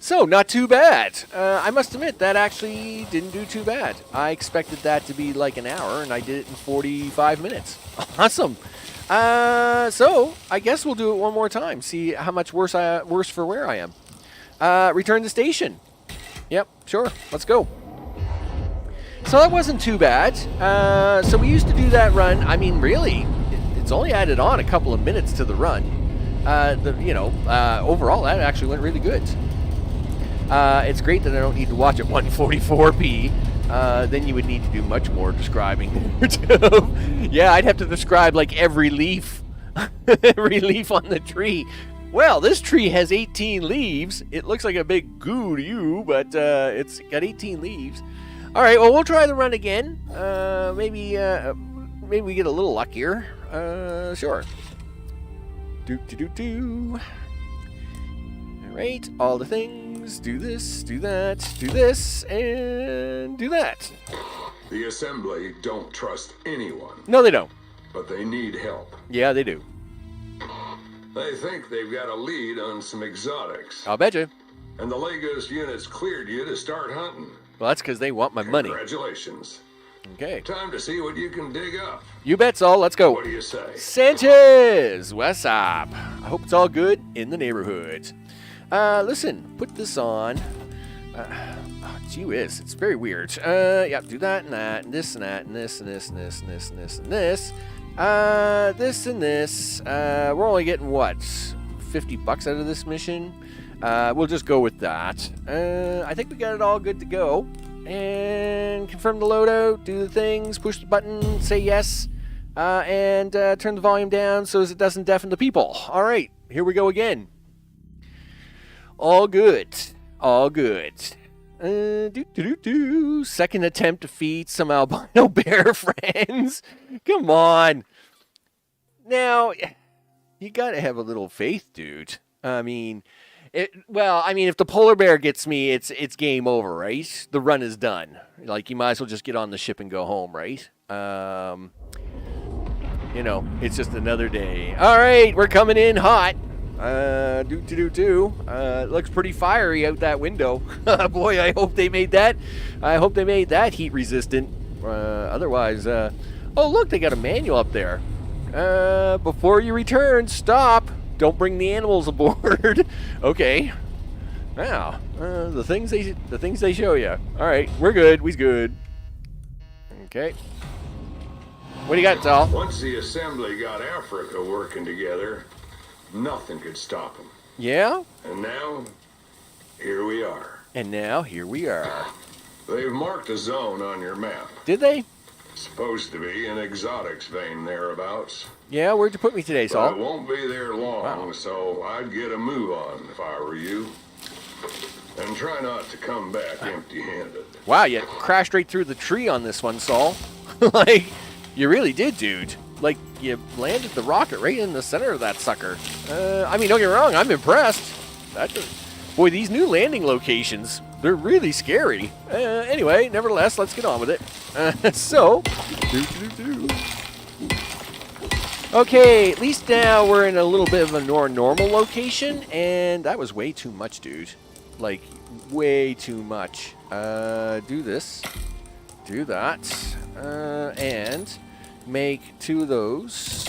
So, not too bad. I must admit, that actually didn't do too bad. I expected that to be like an hour, and I did it in 45 minutes. Awesome. So, I guess we'll do it one more time. See how much worse for wear I am. Return to station. Yep, sure. Let's go. So that wasn't too bad. So we used to do that run. I mean, really, it's only added on a couple of minutes to the run. Overall, that actually went really good. It's great that I don't need to watch at 144p. Then you would need to do much more describing. Yeah, I'd have to describe like every leaf Every leaf on the tree. Well, this tree has 18 leaves. It looks like a big goo to you, but it's got 18 leaves. All right, well, we'll try the run again. Maybe we get a little luckier. Sure. Do. All right, all the things. Do this, do that, do this, and do that. The Assembly don't trust anyone. No, they don't. But they need help. Yeah, they do. They think they've got a lead on some exotics. I'll bet you. And the Lagos units cleared you to start hunting. Well, that's because they want my money. Congratulations. Okay. Time to see what you can dig up. You bet, Saul. Let's go. What do you say? Sanchez, what's up? I hope it's all good in the neighborhood. Listen, put this on. Gee whiz, it's very weird. Yeah, do that and that, and this and that, and this and this and this and this and this and this. This and this. We're only getting what? $50 out of this mission. We'll just go with that. I think we got it all good to go. And confirm the loadout, do the things, push the button, say yes, and turn the volume down so as it doesn't deafen the people. All right, here we go again. All good. All good. Second attempt to feed some albino bear friends. Come on. Now, you gotta have a little faith, dude. I mean, if the polar bear gets me, it's game over, right? The run is done. Like, you might as well just get on the ship and go home, right? It's just another day. All right, we're coming in hot. It looks pretty fiery out that window. Boy, I hope they made that. I hope they made that heat resistant. Otherwise, oh look, they got a manual up there. Before you return, stop. Don't bring the animals aboard. Okay. Wow. The things they show you. All right, we're good. We's good. Okay. What do you got, Tal? Once the Assembly got Africa working together, nothing could stop them. Yeah? And now, here we are. They've marked a zone on your map. Did they? Supposed to be an exotics vein thereabouts. Yeah, where'd you put me today, Saul? But it won't be there long, so I'd get a move on if I were you. And try not to come back empty-handed. Wow, you crashed right through the tree on this one, Saul. Like, you really did, dude. Like, you landed the rocket right in the center of that sucker. Don't get me wrong, I'm impressed. Boy, these new landing locations, they're really scary. Anyway, nevertheless, let's get on with it. Okay, at least now we're in a little bit of a more normal location, and that was way too much, dude. Like, way too much. Do this. Do that. And make 2 of those.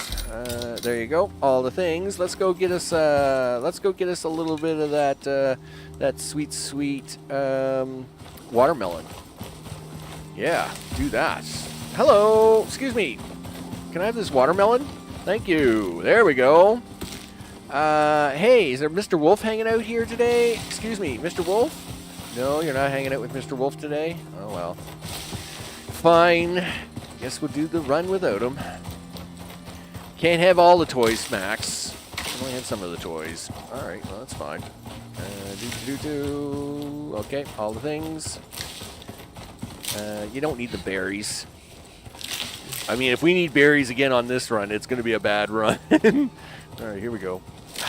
There you go. All the things. Let's go get us a little bit of that sweet watermelon. Yeah, do that. Hello. Excuse me. Can I have this watermelon? Thank you. There we go. Hey, is there Mr. Wolf hanging out here today? Excuse me, Mr. Wolf? No, you're not hanging out with Mr. Wolf today? Oh, well. Fine. Guess we'll do the run without him. Can't have all the toys, Max. Only have some of the toys. All right, well, that's fine. Okay, all the things. You don't need the berries. I mean, if we need berries again on this run, it's going to be a bad run. All right, here we go.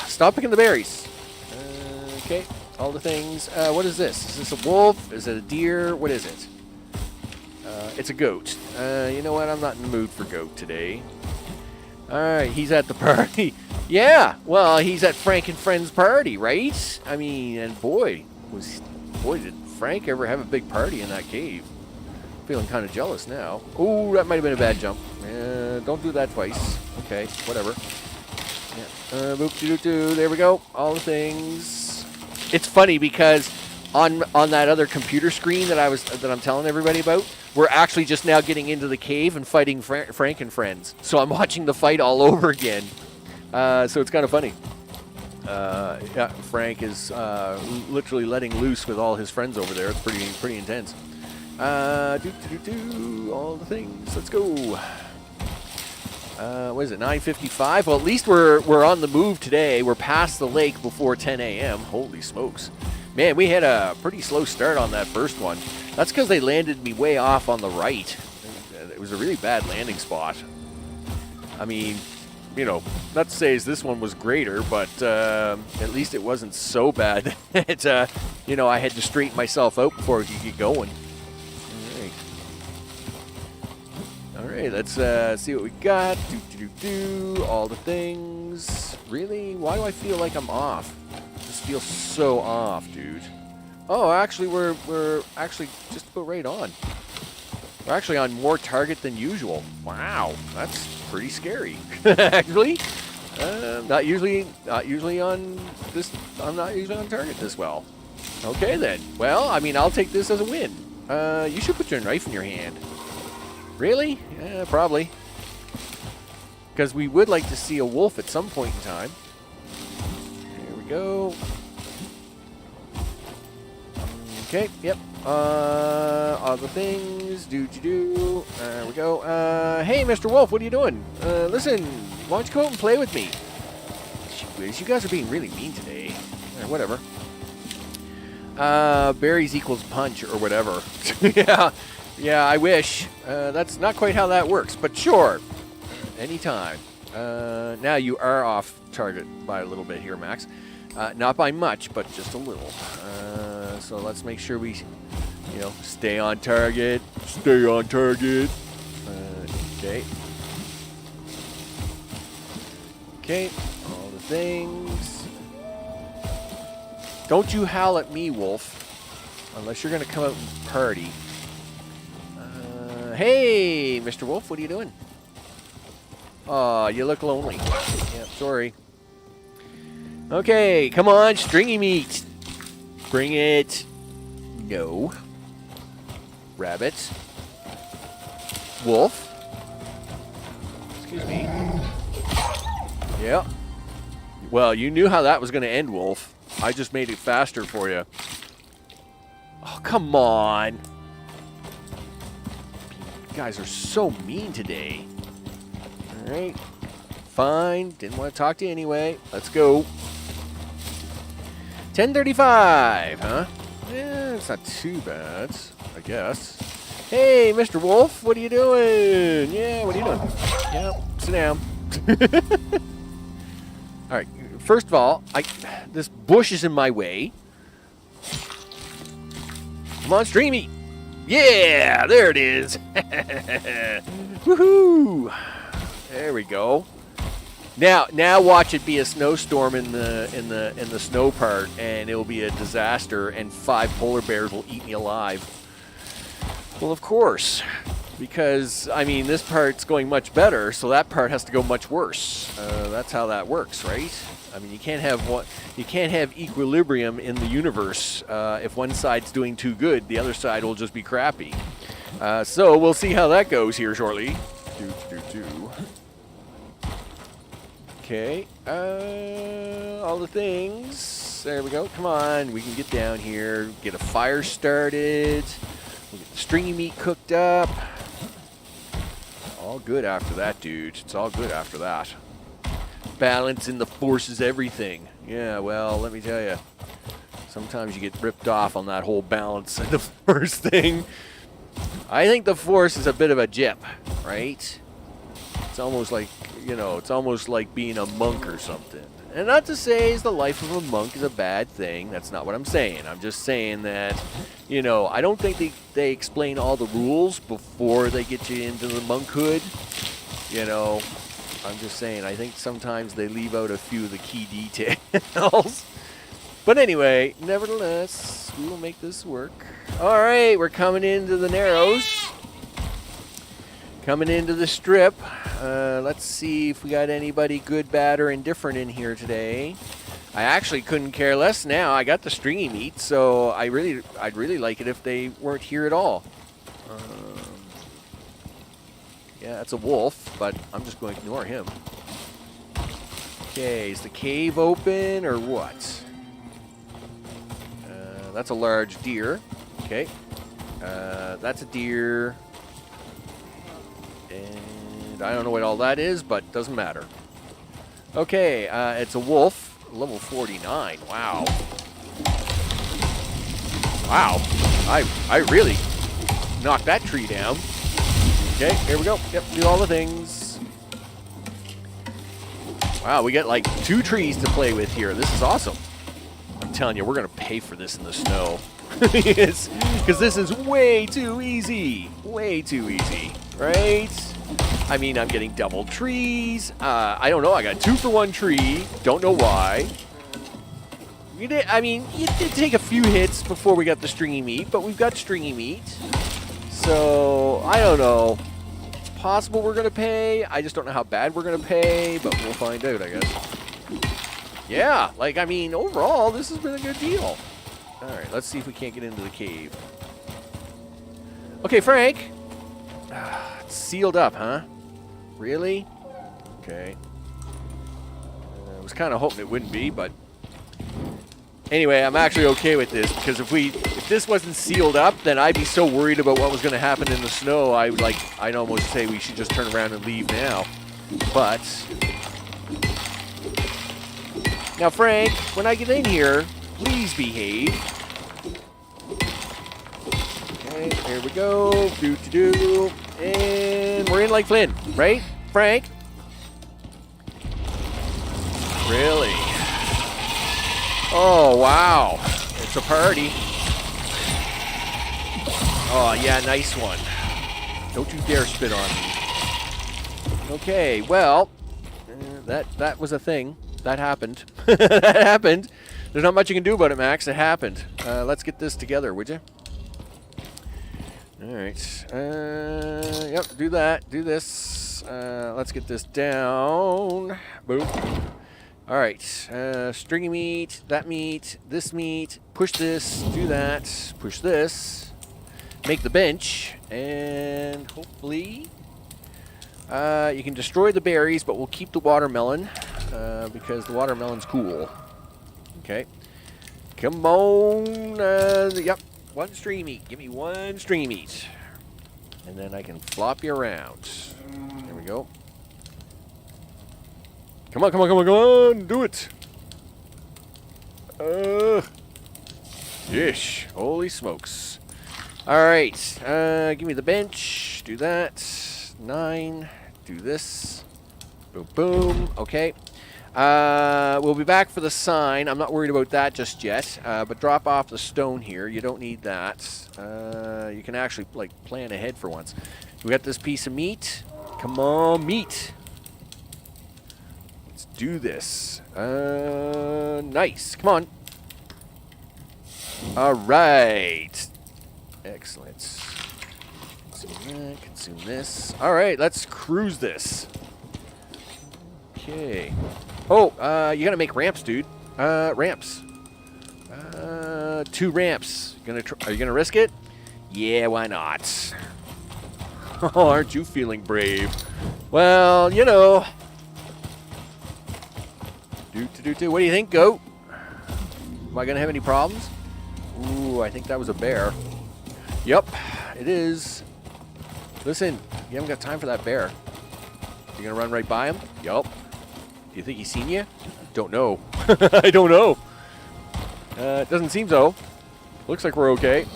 Stop picking the berries. Okay, all the things. What is this? Is this a wolf? Is it a deer? What is it? It's a goat. You know what? I'm not in the mood for goat today. All right, he's at the party. Yeah, well, he's at Frank and Friends' party, right? I mean, and boy, did Frank ever have a big party in that cave. Feeling kind of jealous now. Oh, that might have been a bad jump. Don't do that twice. Okay, whatever. Yeah. Boop-de-doo-doo. There we go. All the things. It's funny because on that other computer screen that I'm telling everybody about, we're actually just now getting into the cave and fighting Frank and Friends. So I'm watching the fight all over again. So it's kind of funny. Yeah, Frank is literally letting loose with all his friends over there. It's pretty intense. All the things. Let's go. What is it, 9:55? Well, at least we're on the move today. We're past the lake before 10 a.m. Holy smokes. Man, we had a pretty slow start on that first one. That's because they landed me way off on the right. It was a really bad landing spot. I mean, you know, not to say this one was greater, but at least it wasn't so bad that, you know, I had to straighten myself out before we could get going. All right, let's see what we got. All the things. Really? Why do I feel like I'm off? This feels so off, dude. Oh, actually, we're actually just about right on. We're actually on more target than usual. Wow, that's pretty scary. Actually, not usually on this. I'm not usually on target this well. Okay then. Well, I mean, I'll take this as a win. You should put your knife in your hand. Really? Yeah, probably. Because we would like to see a wolf at some point in time. Here we go. Okay, yep. Other things. There we go. Hey, Mr. Wolf, what are you doing? Listen, why don't you go out and play with me? Jeez, you guys are being really mean today. Whatever. Berries equals punch or whatever. Yeah, I wish. That's not quite how that works, but sure. Anytime. Now you are off target by a little bit here, Max. Not by much, but just a little. So let's make sure we, you know, stay on target. Stay on target. Okay. Okay, all the things. Don't you howl at me, Wolf. Unless you're going to come out and party. Hey, Mr. Wolf, what are you doing? Aw, you look lonely. Yeah, sorry. Okay, come on, stringy meat. Bring it. No. Rabbit. Wolf. Excuse me. Yeah. Well, you knew how that was going to end, Wolf. I just made it faster for you. Oh, come on. You guys are so mean today. All right. Fine. Didn't want to talk to you anyway. Let's go. 10:35, huh? Yeah, it's not too bad, I guess. Hey, Mr. Wolf, what are you doing? Yeah, what are you doing? Yeah, sit down. All right. First of all, this bush is in my way. Come on, streamy. Yeah, there it is. Woohoo! There we go. Now watch it be a snowstorm in the snow part, and it'll be a disaster, and 5 polar bears will eat me alive. Well, of course, because I mean this part's going much better, so that part has to go much worse. That's how that works, right? I mean, you can't have equilibrium in the universe. If one side's doing too good, the other side will just be crappy. So we'll see how that goes here shortly. Okay, all the things. There we go. Come on, we can get down here, get a fire started. We'll get the stringy meat cooked up. All good after that, dude. It's all good after that. Balance in the force is everything. Yeah, well, let me tell you. Sometimes you get ripped off on that whole balance in the force thing. I think the force is a bit of a jip, right? It's almost like, you know, it's almost like being a monk or something. And not to say the life of a monk is a bad thing. That's not what I'm saying. I'm just saying that, you know, I don't think they explain all the rules before they get you into the monkhood. You know, I'm just saying, I think sometimes they leave out a few of the key details. But anyway, nevertheless, we will make this work. All right, we're coming into the Narrows. Coming into the strip. Let's see if we got anybody good, bad, or indifferent in here today. I actually couldn't care less now. I got the stringy meat, so I'd really like it if they weren't here at all. Yeah, that's a wolf, but I'm just going to ignore him. Okay, is the cave open or what? That's a large deer. Okay. That's a deer. And And I don't know what all that is, but doesn't matter. Okay, it's a wolf, level 49. Wow. Wow. I really knocked that tree down. Okay, here we go. Yep, do all the things. Wow, we get like 2 trees to play with here. This is awesome. I'm telling you, we're going to pay for this in the snow. Yes, because this is way too easy. Way too easy, right? I mean, I'm getting double trees. I don't know. I got 2 for 1 tree. Don't know why. You did take a few hits before we got the stringy meat, but we've got stringy meat. So, I don't know. It's possible we're going to pay. I just don't know how bad we're going to pay, but we'll find out, I guess. Yeah, like, I mean, overall, this has been a good deal. All right, let's see if we can't get into the cave. Okay, Frank. It's sealed up, huh? Really? Okay. I was kind of hoping it wouldn't be, but anyway, I'm actually okay with this because if this wasn't sealed up, then I'd be so worried about what was going to happen in the snow. I'd almost say we should just turn around and leave now. But now, Frank, when I get in here, please behave. Okay, here we go. Do. And we're in like Flynn, right, Frank? Really? Oh, wow. It's a party. Oh, yeah, nice one. Don't you dare spit on me. Okay, well, that was a thing. That happened. That happened. There's not much you can do about it, Max. It happened. Let's get this together, would you? All right. Yep, do that. Do this. Let's get this down. Boom. All right. Stringy meat, that meat, this meat. Push this. Do that. Push this. Make the bench. And hopefully you can destroy the berries, but we'll keep the watermelon because the watermelon's cool. Okay. Come on. Yep. 1 stringy meat. Give me 1 stringy meat. And then I can flop you around. There we go. Come on, come on, come on, come on. Do it. Yeesh. Holy smokes. All right. Give me the bench. Do that. 9. Do this. Boom, boom. Okay. We'll be back for the sign. I'm not worried about that just yet. But drop off the stone here. You don't need that. You can actually like plan ahead for once. We got this piece of meat. Come on, meat. Let's do this. Nice. Come on. All right. Excellent. Consume that. Consume this. All right. Let's cruise this. Okay. Oh, you gotta make ramps, dude. Ramps. 2 ramps. Are you gonna risk it? Yeah, why not? Oh, aren't you feeling brave? Well, you know. What do you think, goat? Am I gonna have any problems? Ooh, I think that was a bear. Yep, it is. Listen, you haven't got time for that bear. You gonna run right by him? Yup. Do you think he's seen you? Don't know. I don't know. It doesn't seem so. Looks like we're okay.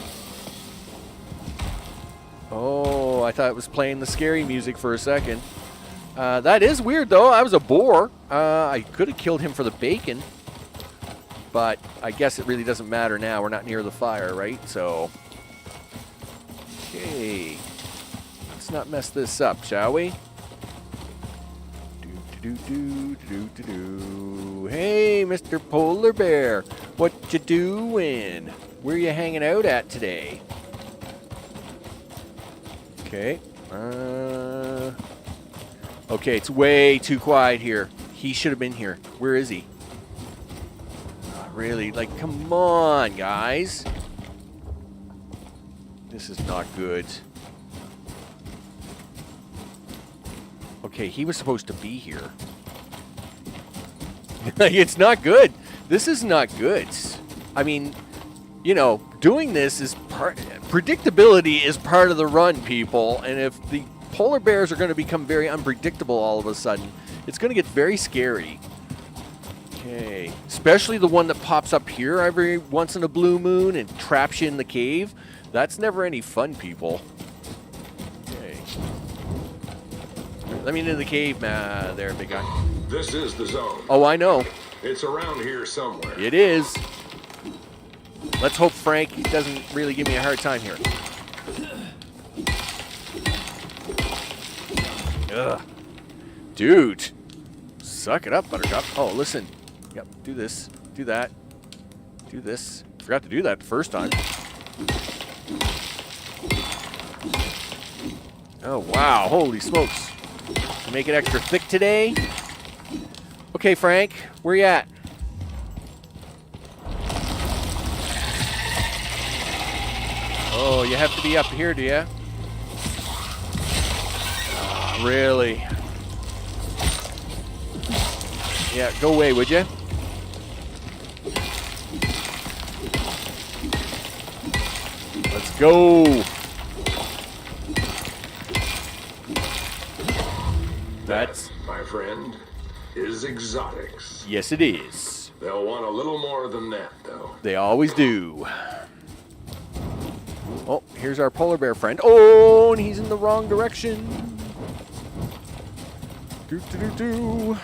Oh, I thought it was playing the scary music for a second. That is weird, though. I was a boar. I could have killed him for the bacon. But I guess it really doesn't matter now. We're not near the fire, right? So, okay. Let's not mess this up, shall we? Hey, Mr. Polar Bear, what you doing? Where you hanging out at today? Okay. Okay, it's way too quiet here. He should have been here. Where is he? Really? Like, come on, guys. This is not good. Okay, he was supposed to be here. It's not good. This is not good. I mean, you know, doing this is predictability is part of the run, people. And if the polar bears are going to become very unpredictable all of a sudden. It's going to get very scary. Okay. Especially the one that pops up here every once in a blue moon and traps you in the cave. That's never any fun, people. Okay. Let me into the cave, there, big guy. This is the zone. Oh, I know. It's around here somewhere. It is. Let's hope Frank doesn't really give me a hard time here. Ugh. Dude. Suck it up, Buttercup. Oh, listen. Yep, do this. Do that. Do this. Forgot to do that the first time. Oh, wow. Holy smokes. To make it extra thick today. Okay, Frank. Where you at? Oh, you have to be up here, do you? Really? Yeah, go away, would you? Let's go. That's... my friend, is exotics. Yes, it is. They'll want a little more than that, though. They always do. Oh, here's our polar bear friend. Oh, and he's in the wrong direction. Do.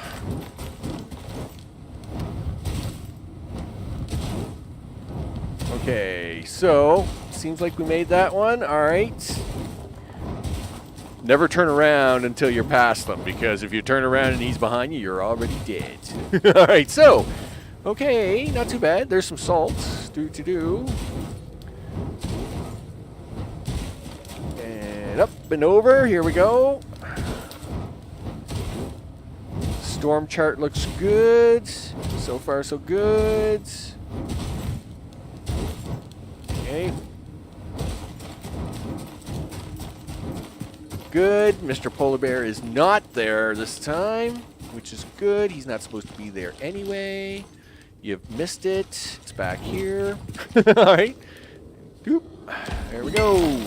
Okay, so seems like we made that one. All right. Never turn around until you're past them, because if you turn around and he's behind you, you're already dead. All right, so okay, not too bad. There's some salt. Do. And up and over. Here we go. Storm chart looks good. So far, so good. Okay. Good. Mr. Polar Bear is not there this time, which is good. He's not supposed to be there anyway. You've missed it. It's back here. All right. Doop. There we go.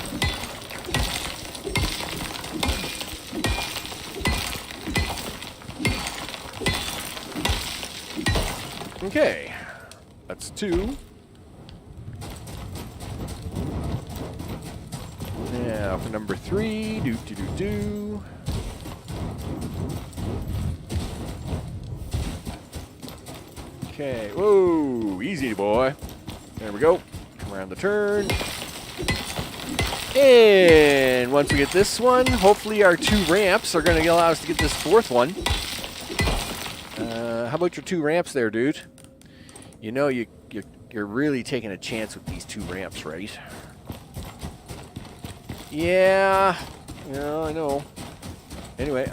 Okay, that's 2. Now for number 3, do. Okay, whoa, easy boy. There we go. Come around the turn. And once we get this one, hopefully our 2 ramps are going to allow us to get this 4th one. How about your 2 ramps there, dude? You know you're really taking a chance with these 2 ramps, right? Yeah, I know. Anyway,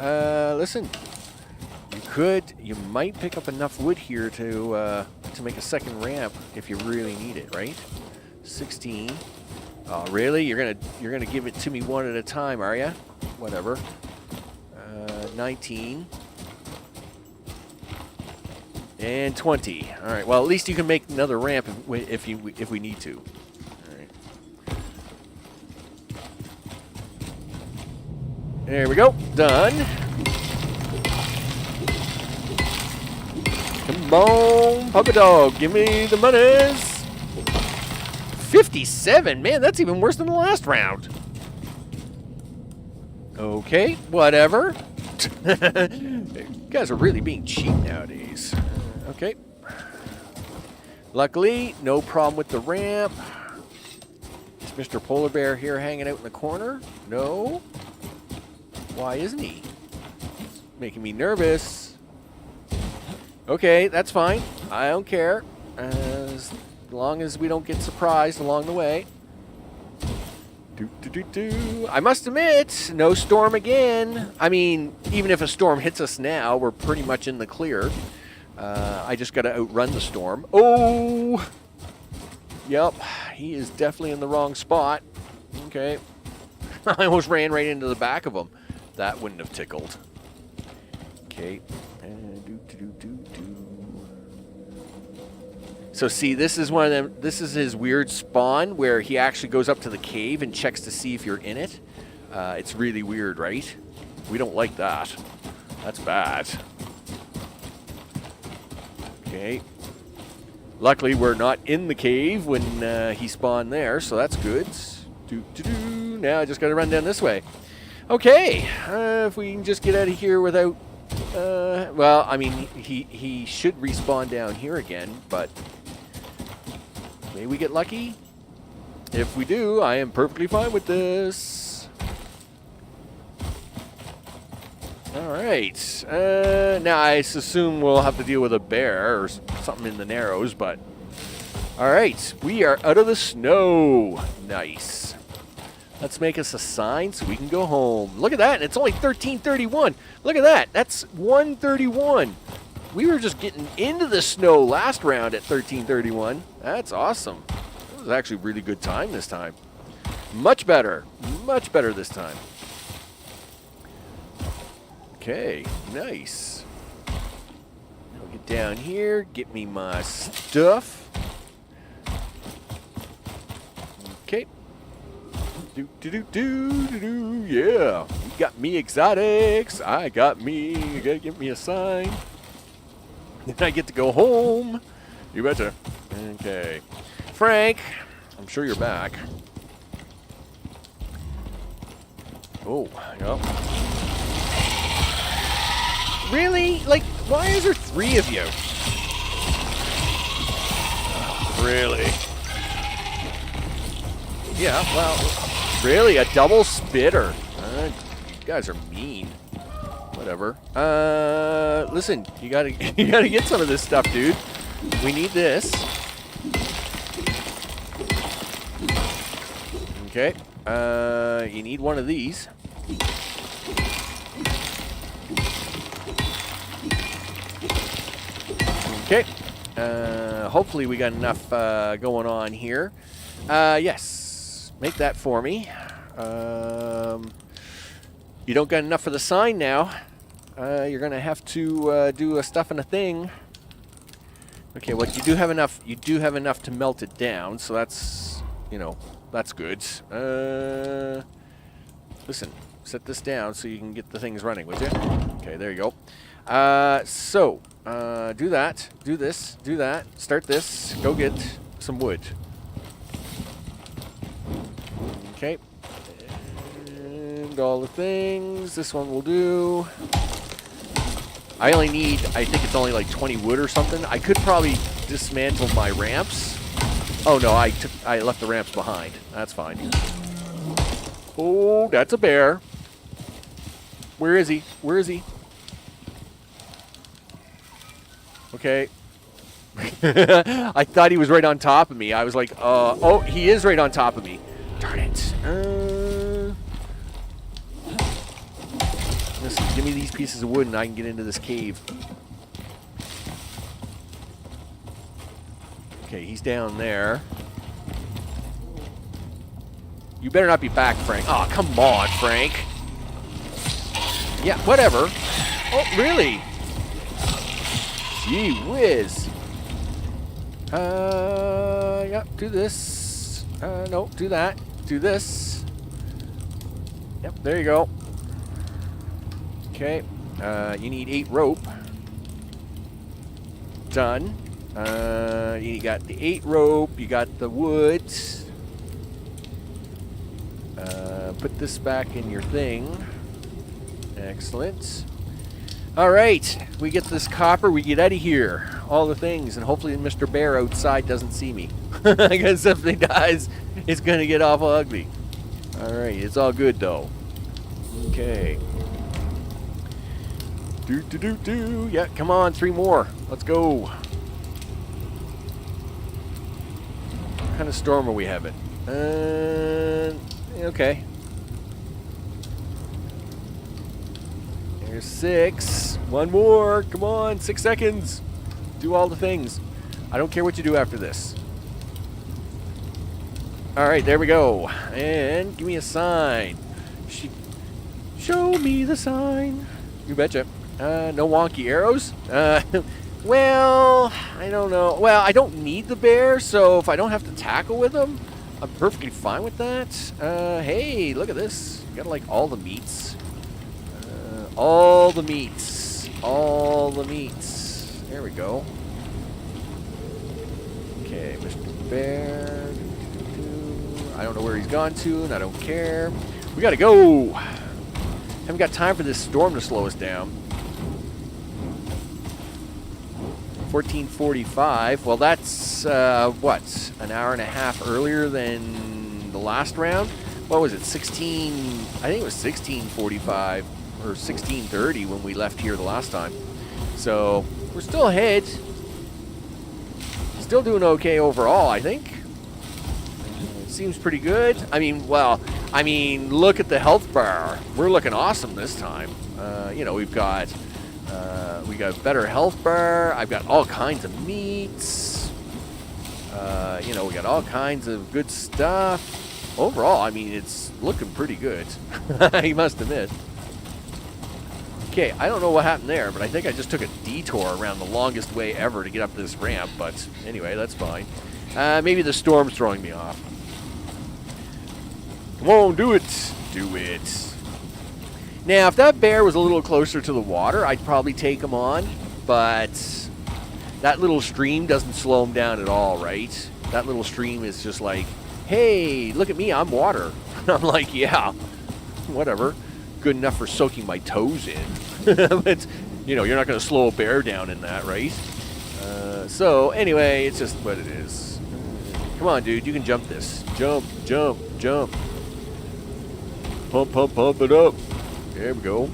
listen. You might pick up enough wood here to make a 2nd ramp if you really need it, right? 16. Oh, really? You're gonna give it to me one at a time, are you? Whatever. 19. And 20. All right. Well, at least you can make another ramp if we need to. All right. There we go. Done. Come on, puppy dog. Give me the monies. 57. Man, that's even worse than the last round. Okay. Whatever. You guys are really being cheap nowadays. Okay. Luckily, no problem with the ramp. Is Mr. Polar Bear here hanging out in the corner? No. Why isn't he? It's making me nervous. Okay, that's fine. I don't care. As long as we don't get surprised along the way. I must admit, no storm again. I mean, even if a storm hits us now, we're pretty much in the clear. I just got to outrun the storm. Oh! Yep, he is definitely in the wrong spot. Okay. I almost ran right into the back of him. That wouldn't have tickled. Okay. So see, this is one of them. This is his weird spawn where he actually goes up to the cave and checks to see if you're in it. It's really weird, right? We don't like that. That's bad. Okay. Luckily, we're not in the cave when he spawned there, so that's good. Now I just got to run down this way. Okay. If we can just get out of here without... well, I mean, he should respawn down here again, but... May we get lucky? If we do, I am perfectly fine with this. Alright. Now, I assume we'll have to deal with a bear or something in the Narrows, but... Alright, we are out of the snow. Nice. Let's make us a sign so we can go home. Look at that, it's only 13:31. Look at that, that's 1:31. We were just getting into the snow last round at 13:31. That's awesome. It was actually a really good time this time. Much better this time. Okay, nice. I'll get down here, get me my stuff. Okay. Yeah. You got me exotics. I got me. You gotta give me a sign. Then I get to go home. You betcha. Okay. Frank, I'm sure you're back. Oh, yep. Really? Like, why is there 3 of you? Really? Yeah, well, really? A double spitter? You guys are mean. Whatever. Listen, you gotta get some of this stuff, dude. We need this. Okay. You need one of these. Okay. Hopefully we got enough going on here. Yes. Make that for me. You don't got enough for the sign now. You're gonna have to do a stuff and a thing. Okay, well you do have enough. You do have enough to melt it down, so that's, you know, that's good. Listen, set this down so you can get the things running, would you? Okay, there you go. Do that. Do this. Do that. Start this. Go get some wood. Okay. And all the things. This one will do. I only need, I think it's only like 20 wood or something. I could probably dismantle my ramps. Oh no, I left the ramps behind. That's fine. Oh, that's a bear. Where is he? Where is he? Okay. I thought he was right on top of me. I was like, oh, he is right on top of me. Darn it. Listen, give me these pieces of wood and I can get into this cave. Okay, he's down there. You better not be back, Frank. Oh, come on, Frank. Yeah, whatever. Oh, really? Gee whiz. Yep, do this. No, do that. Do this. Yep, there you go. Okay. You need 8 rope. Done. You got the 8 rope. You got the wood. Put this back in your thing. Excellent. All right. We get this copper. We get out of here. All the things. And hopefully Mr. Bear outside doesn't see me. Because if he does, it's going to get awful ugly. All right. It's all good, though. Okay. Yeah, come on. 3 more. Let's go. What kind of storm are we having? Okay. There's 6. 1 more. Come on. 6 seconds. Do all the things. I don't care what you do after this. All right, there we go. And give me a sign. Show me the sign. You betcha. No wonky arrows? Well, I don't know. Well, I don't need the bear, so if I don't have to tackle with him, I'm perfectly fine with that. Hey, look at this. Got like all the meats. All the meats. All the meats. There we go. Okay, Mr. Bear. I don't know where he's gone to, and I don't care. We gotta go. Haven't got time for this storm to slow us down. 14:45. Well, that's what, an hour and a half earlier than the last round. What was it? 16. I think it was 16:45 or 16:30 when we left here the last time. So we're still ahead. Still doing okay overall, I think. Seems pretty good. I mean, well, look at the health bar. We're looking awesome this time. You know, we got better health bar. I've got all kinds of meats. You know, we got all kinds of good stuff. Overall, I mean, it's looking pretty good. I must admit. Okay, I don't know what happened there, but I think I just took a detour around the longest way ever to get up this ramp. But anyway, that's fine. Maybe the storm's throwing me off. Come on, do it. Do it. Now, if that bear was a little closer to the water, I'd probably take him on. But that little stream doesn't slow him down at all, right? That little stream is just like, hey, look at me, I'm water. I'm like, yeah, whatever. Good enough for soaking my toes in. But, you know, you're not going to slow a bear down in that, right? So, anyway, it's just what it is. Come on, dude, you can jump this. Jump, jump, jump. Pump, pump, pump it up. There we go.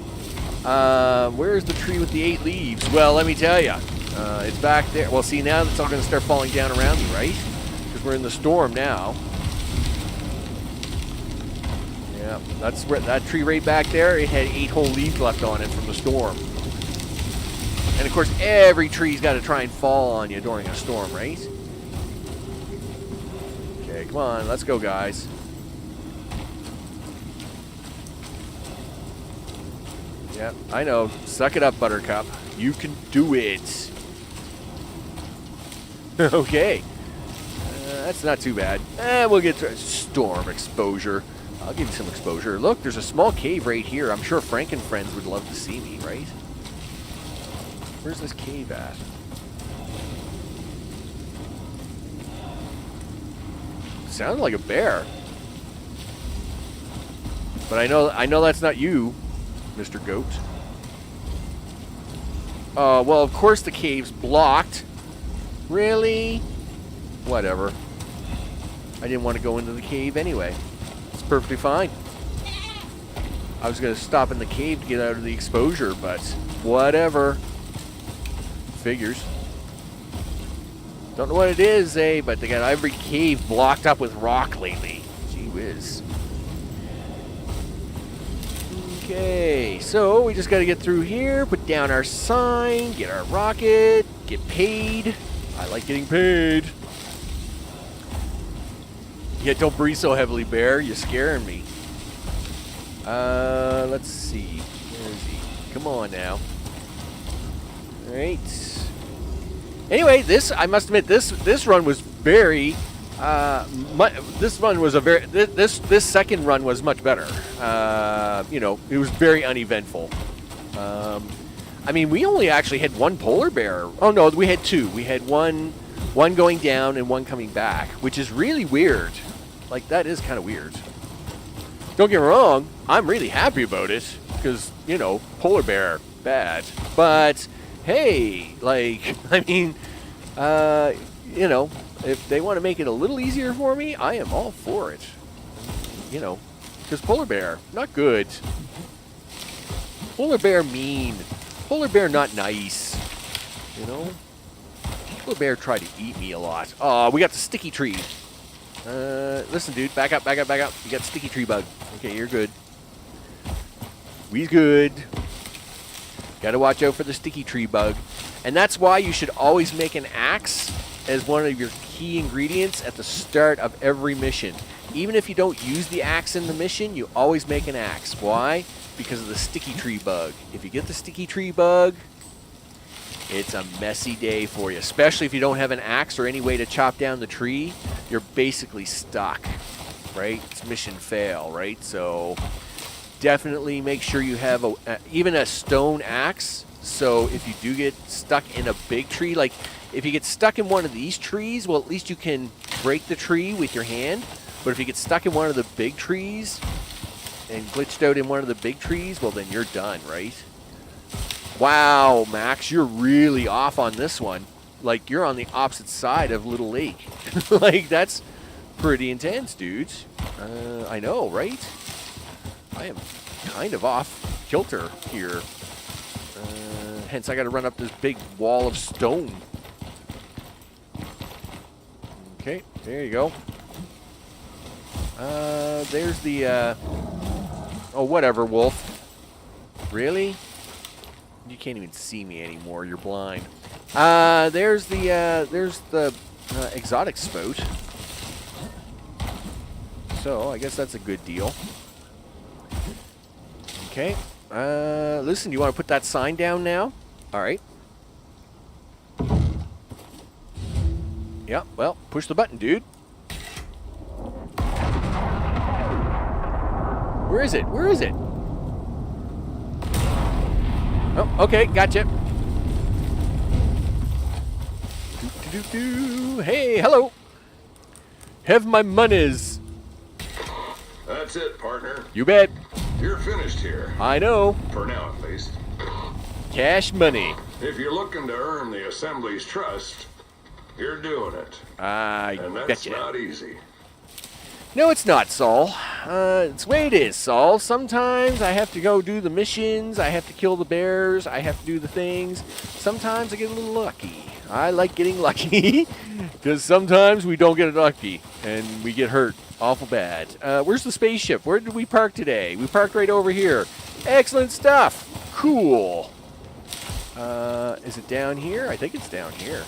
Where's the tree with the 8 leaves? Well, let me tell you. It's back there. Well, see, now it's all going to start falling down around me, right? Because we're in the storm now. Yeah, that's where that tree right back there, it had 8 whole leaves left on it from the storm. And, of course, every tree's got to try and fall on you during a storm, right? Okay, come on. Let's go, guys. Yeah, I know. Suck it up, Buttercup. You can do it. Okay. That's not too bad. We'll get to storm exposure. I'll give you some exposure. Look, there's a small cave right here. I'm sure Frank and friends would love to see me, right? Where's this cave at? Sounds like a bear. But I know that's not you, Mr. Goat. Well, of course the cave's blocked. Really? Whatever. I didn't want to go into the cave anyway. It's perfectly fine. I was going to stop in the cave to get out of the exposure, but whatever. Figures. Don't know what it is, but they got every cave blocked up with rock lately. Gee whiz. Okay, so we just got to get through here, put down our sign, get our rocket, get paid. I like getting paid. Yeah, don't breathe so heavily, Bear. You're scaring me. Let's see. Where is he? Come on now. All right. Anyway, I must admit, this run was very. This run was a very. This second run was much better. You know, it was very uneventful. I mean, we only actually had one polar bear. Oh no, we had 2. We had one going down and one coming back, which is really weird. Like, that is kind of weird. Don't get me wrong, I'm really happy about it because, you know, polar bear, bad. But hey, like, I mean, you know, if they want to make it a little easier for me, I am all for it. You know, because polar bear, not good. Polar bear mean. Polar bear not nice. You know? Polar bear tried to eat me a lot. Oh, we got the sticky tree. Listen, dude, back up, back up, back up. You got sticky tree bug. Okay, you're good. We's good. Gotta watch out for the sticky tree bug. And that's why you should always make an axe as one of your key ingredients at the start of every mission. Even if you don't use the axe in the mission, you always make an axe. Why? Because of the sticky tree bug. If you get the sticky tree bug, it's a messy day for you, especially if you don't have an axe or any way to chop down the tree. you're basically stuck, right? It's mission fail, right? So definitely make sure you have even a stone axe. So if you do get stuck in a big tree, like if you get stuck in one of these trees, well, at least you can break the tree with your hand. But if you get stuck in one of the big trees and glitched out in one of the big trees, well, then you're done, right? Wow, Max, you're really off on this one. Like, you're on the opposite side of Little Lake. Like, that's pretty intense, dudes. I know, right? I am kind of off kilter here. Hence, I got to run up this big wall of stone. Okay, there you go. There's the, oh, whatever, wolf. Really? You can't even see me anymore. You're blind. There's the exotic spout. So, I guess that's a good deal. Okay. Listen, you want to put that sign down now? All right. Yeah, well, push the button, dude. Where is it? Where is it? Oh, okay, gotcha. Hey, hello. Have my monies. That's it, partner. You bet. You're finished here. I know. For now, at least. Cash money. If you're looking to earn the Assembly's trust, you're doing it. And that's betcha. not easy. No, it's not, Saul. It's the way it is, Saul. Sometimes I have to go do the missions. I have to kill the bears. I have to do the things. Sometimes I get a little lucky. I like getting lucky because sometimes we don't get lucky and we get hurt awful bad. Where's the spaceship? Where did we park today? We parked right over here. Excellent stuff. Cool. Is it down here? I think it's down here.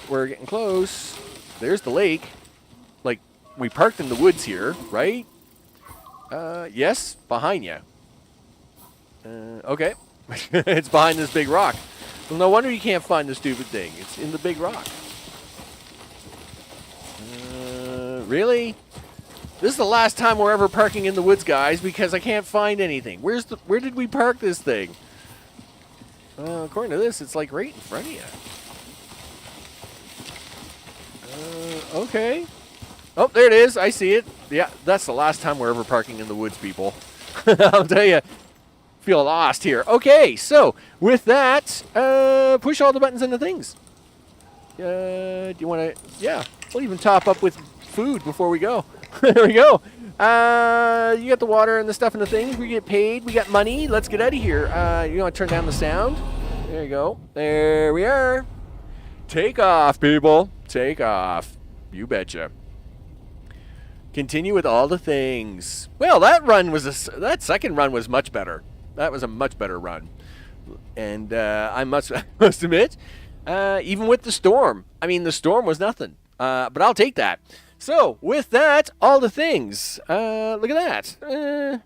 We're getting close. There's the lake. Like, we parked in the woods here, right? Yes, behind you. Okay. It's behind this big rock. Well, no wonder you can't find the stupid thing. It's in the big rock. Really? This is the last time we're ever parking in the woods, guys, because I can't find anything. Where did we park this thing? According to this, it's like right in front of you. Okay. Oh, there it is. I see it. Yeah, that's the last time we're ever parking in the woods, people. I'll tell you. Feel lost here. Okay, so with that, push all the buttons into things. Do you want to? Yeah, we'll even top up with food before we go. There we go. You got the water and the stuff and the things. We get paid. We got money. Let's get out of here. You want to turn down the sound? There you go. There we are. Take off, people. Take off. You betcha. Continue with all the things. Well, that second run was much better. That was a much better run. And I must admit, even with the storm, I mean, the storm was nothing. But I'll take that. So, with that, all the things. Look at that.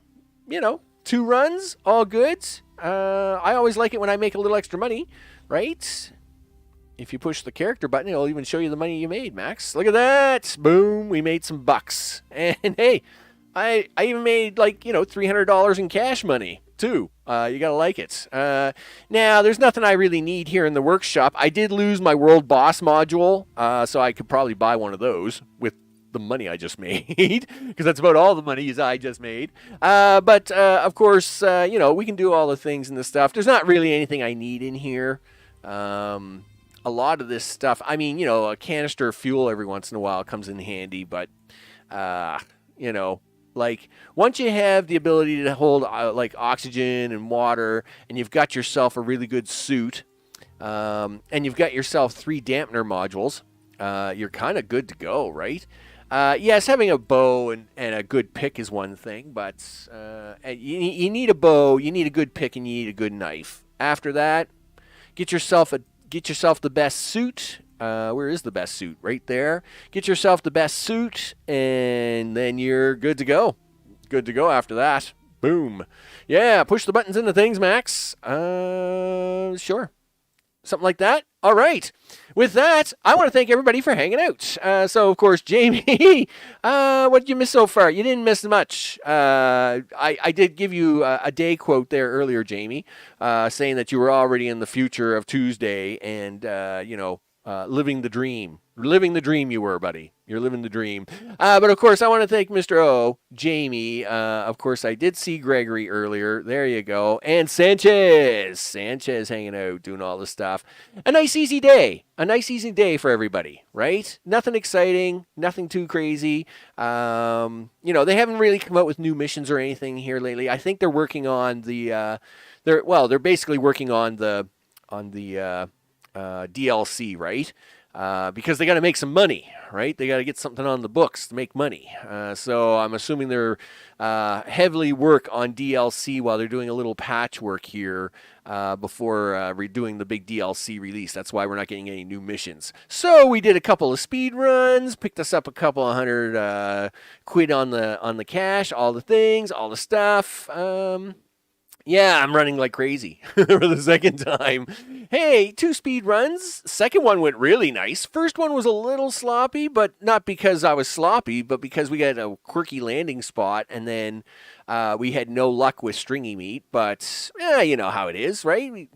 2 runs, all good. I always like it when I make a little extra money, right? If you push the character button, it'll even show you the money you made, Max. Look at that. Boom, we made some bucks. And hey, I even made $300 in cash money, too. You gotta like it. Now, there's nothing I really need here in the workshop. I did lose my world boss module, so I could probably buy one of those with the money I just made, because that's about all the money I just made. But of course, we can do all the things and the stuff. There's not really anything I need in here. A lot of this stuff, I mean, a canister of fuel every once in a while comes in handy, but, once you have the ability to hold, oxygen and water, and you've got yourself a really good suit, and you've got yourself 3 dampener modules, you're kind of good to go, right? Yes, having a bow and a good pick is one thing, but you need a bow, you need a good pick, and you need a good knife. After that, get yourself the best suit. Where is the best suit? Right there. Get yourself the best suit, and then you're good to go. Good to go after that. Boom. Yeah, push the buttons into things, Max. Sure. Something like that. All right. With that, I want to thank everybody for hanging out. So, of course, Jamie, what did you miss so far? You didn't miss much. I did give you a day quote there earlier, Jamie, saying that you were already in the future of Tuesday and, living the dream. Living the dream you were, buddy. You're living the dream. But, of course, I want to thank Mr. O, Jamie. Of course, I did see Gregory earlier. There you go. And Sanchez. Sanchez hanging out, doing all this stuff. A nice, easy day. A nice, easy day for everybody, right? Nothing exciting. Nothing too crazy. They haven't really come out with new missions or anything here lately. I think they're working on the... they're basically working on the DLC, right? Because they got to make some money, right? They got to get something on the books to make money. So I'm assuming they're heavily work on DLC while they're doing a little patchwork here before redoing the big DLC release. That's why we're not getting any new missions. So we did a couple of speed runs, picked us up a couple of hundred quid on the cash, all the things, all the stuff. Yeah, I'm running like crazy for the second time. Hey, 2 speed runs. Second one went really nice. First one was a little sloppy, but not because I was sloppy, but because we got a quirky landing spot, and then we had no luck with stringy meat. But you know how it is, right?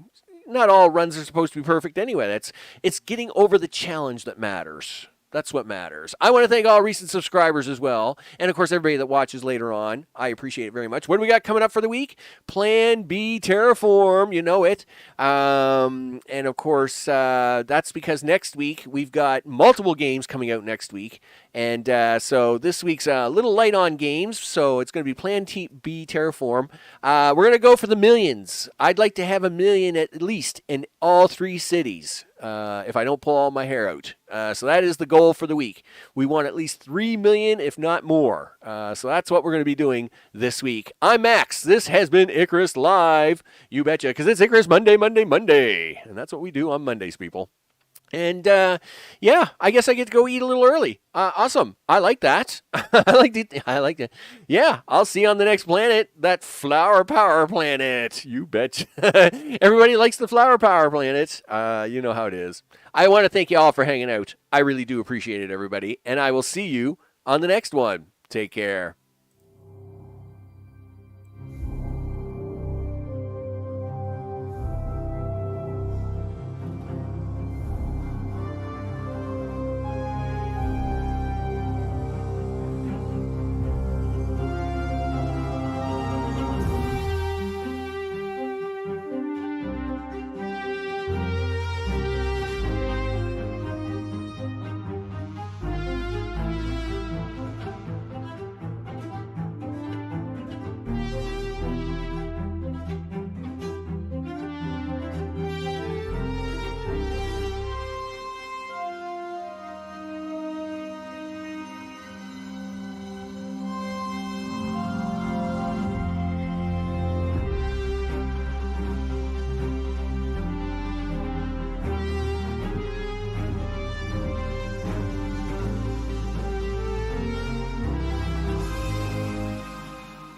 Not all runs are supposed to be perfect anyway. It's getting over the challenge that matters. That's what matters. I want to thank all recent subscribers as well. And, of course, everybody that watches later on. I appreciate it very much. What do we got coming up for the week? Plan B Terraform. You know it. And, of course, that's because next week we've got multiple games coming out next week. And so this week's a little light on games. So it's going to be Plan B Terraform. We're going to go for the millions. I'd like to have a million at least in all 3 cities. If I don't pull all my hair out. So that is the goal for the week. We want at least 3 million, if not more. So that's what we're going to be doing this week. I'm Max. This has been Icarus Live. You betcha, because it's Icarus Monday. And that's what we do on Mondays, people. And, I guess I get to go eat a little early. Awesome. I like that. I like that. Yeah, I'll see you on the next planet, that flower power planet. You bet. Everybody likes the flower power planet. You know how it is. I want to thank you all for hanging out. I really do appreciate it, everybody. And I will see you on the next one. Take care.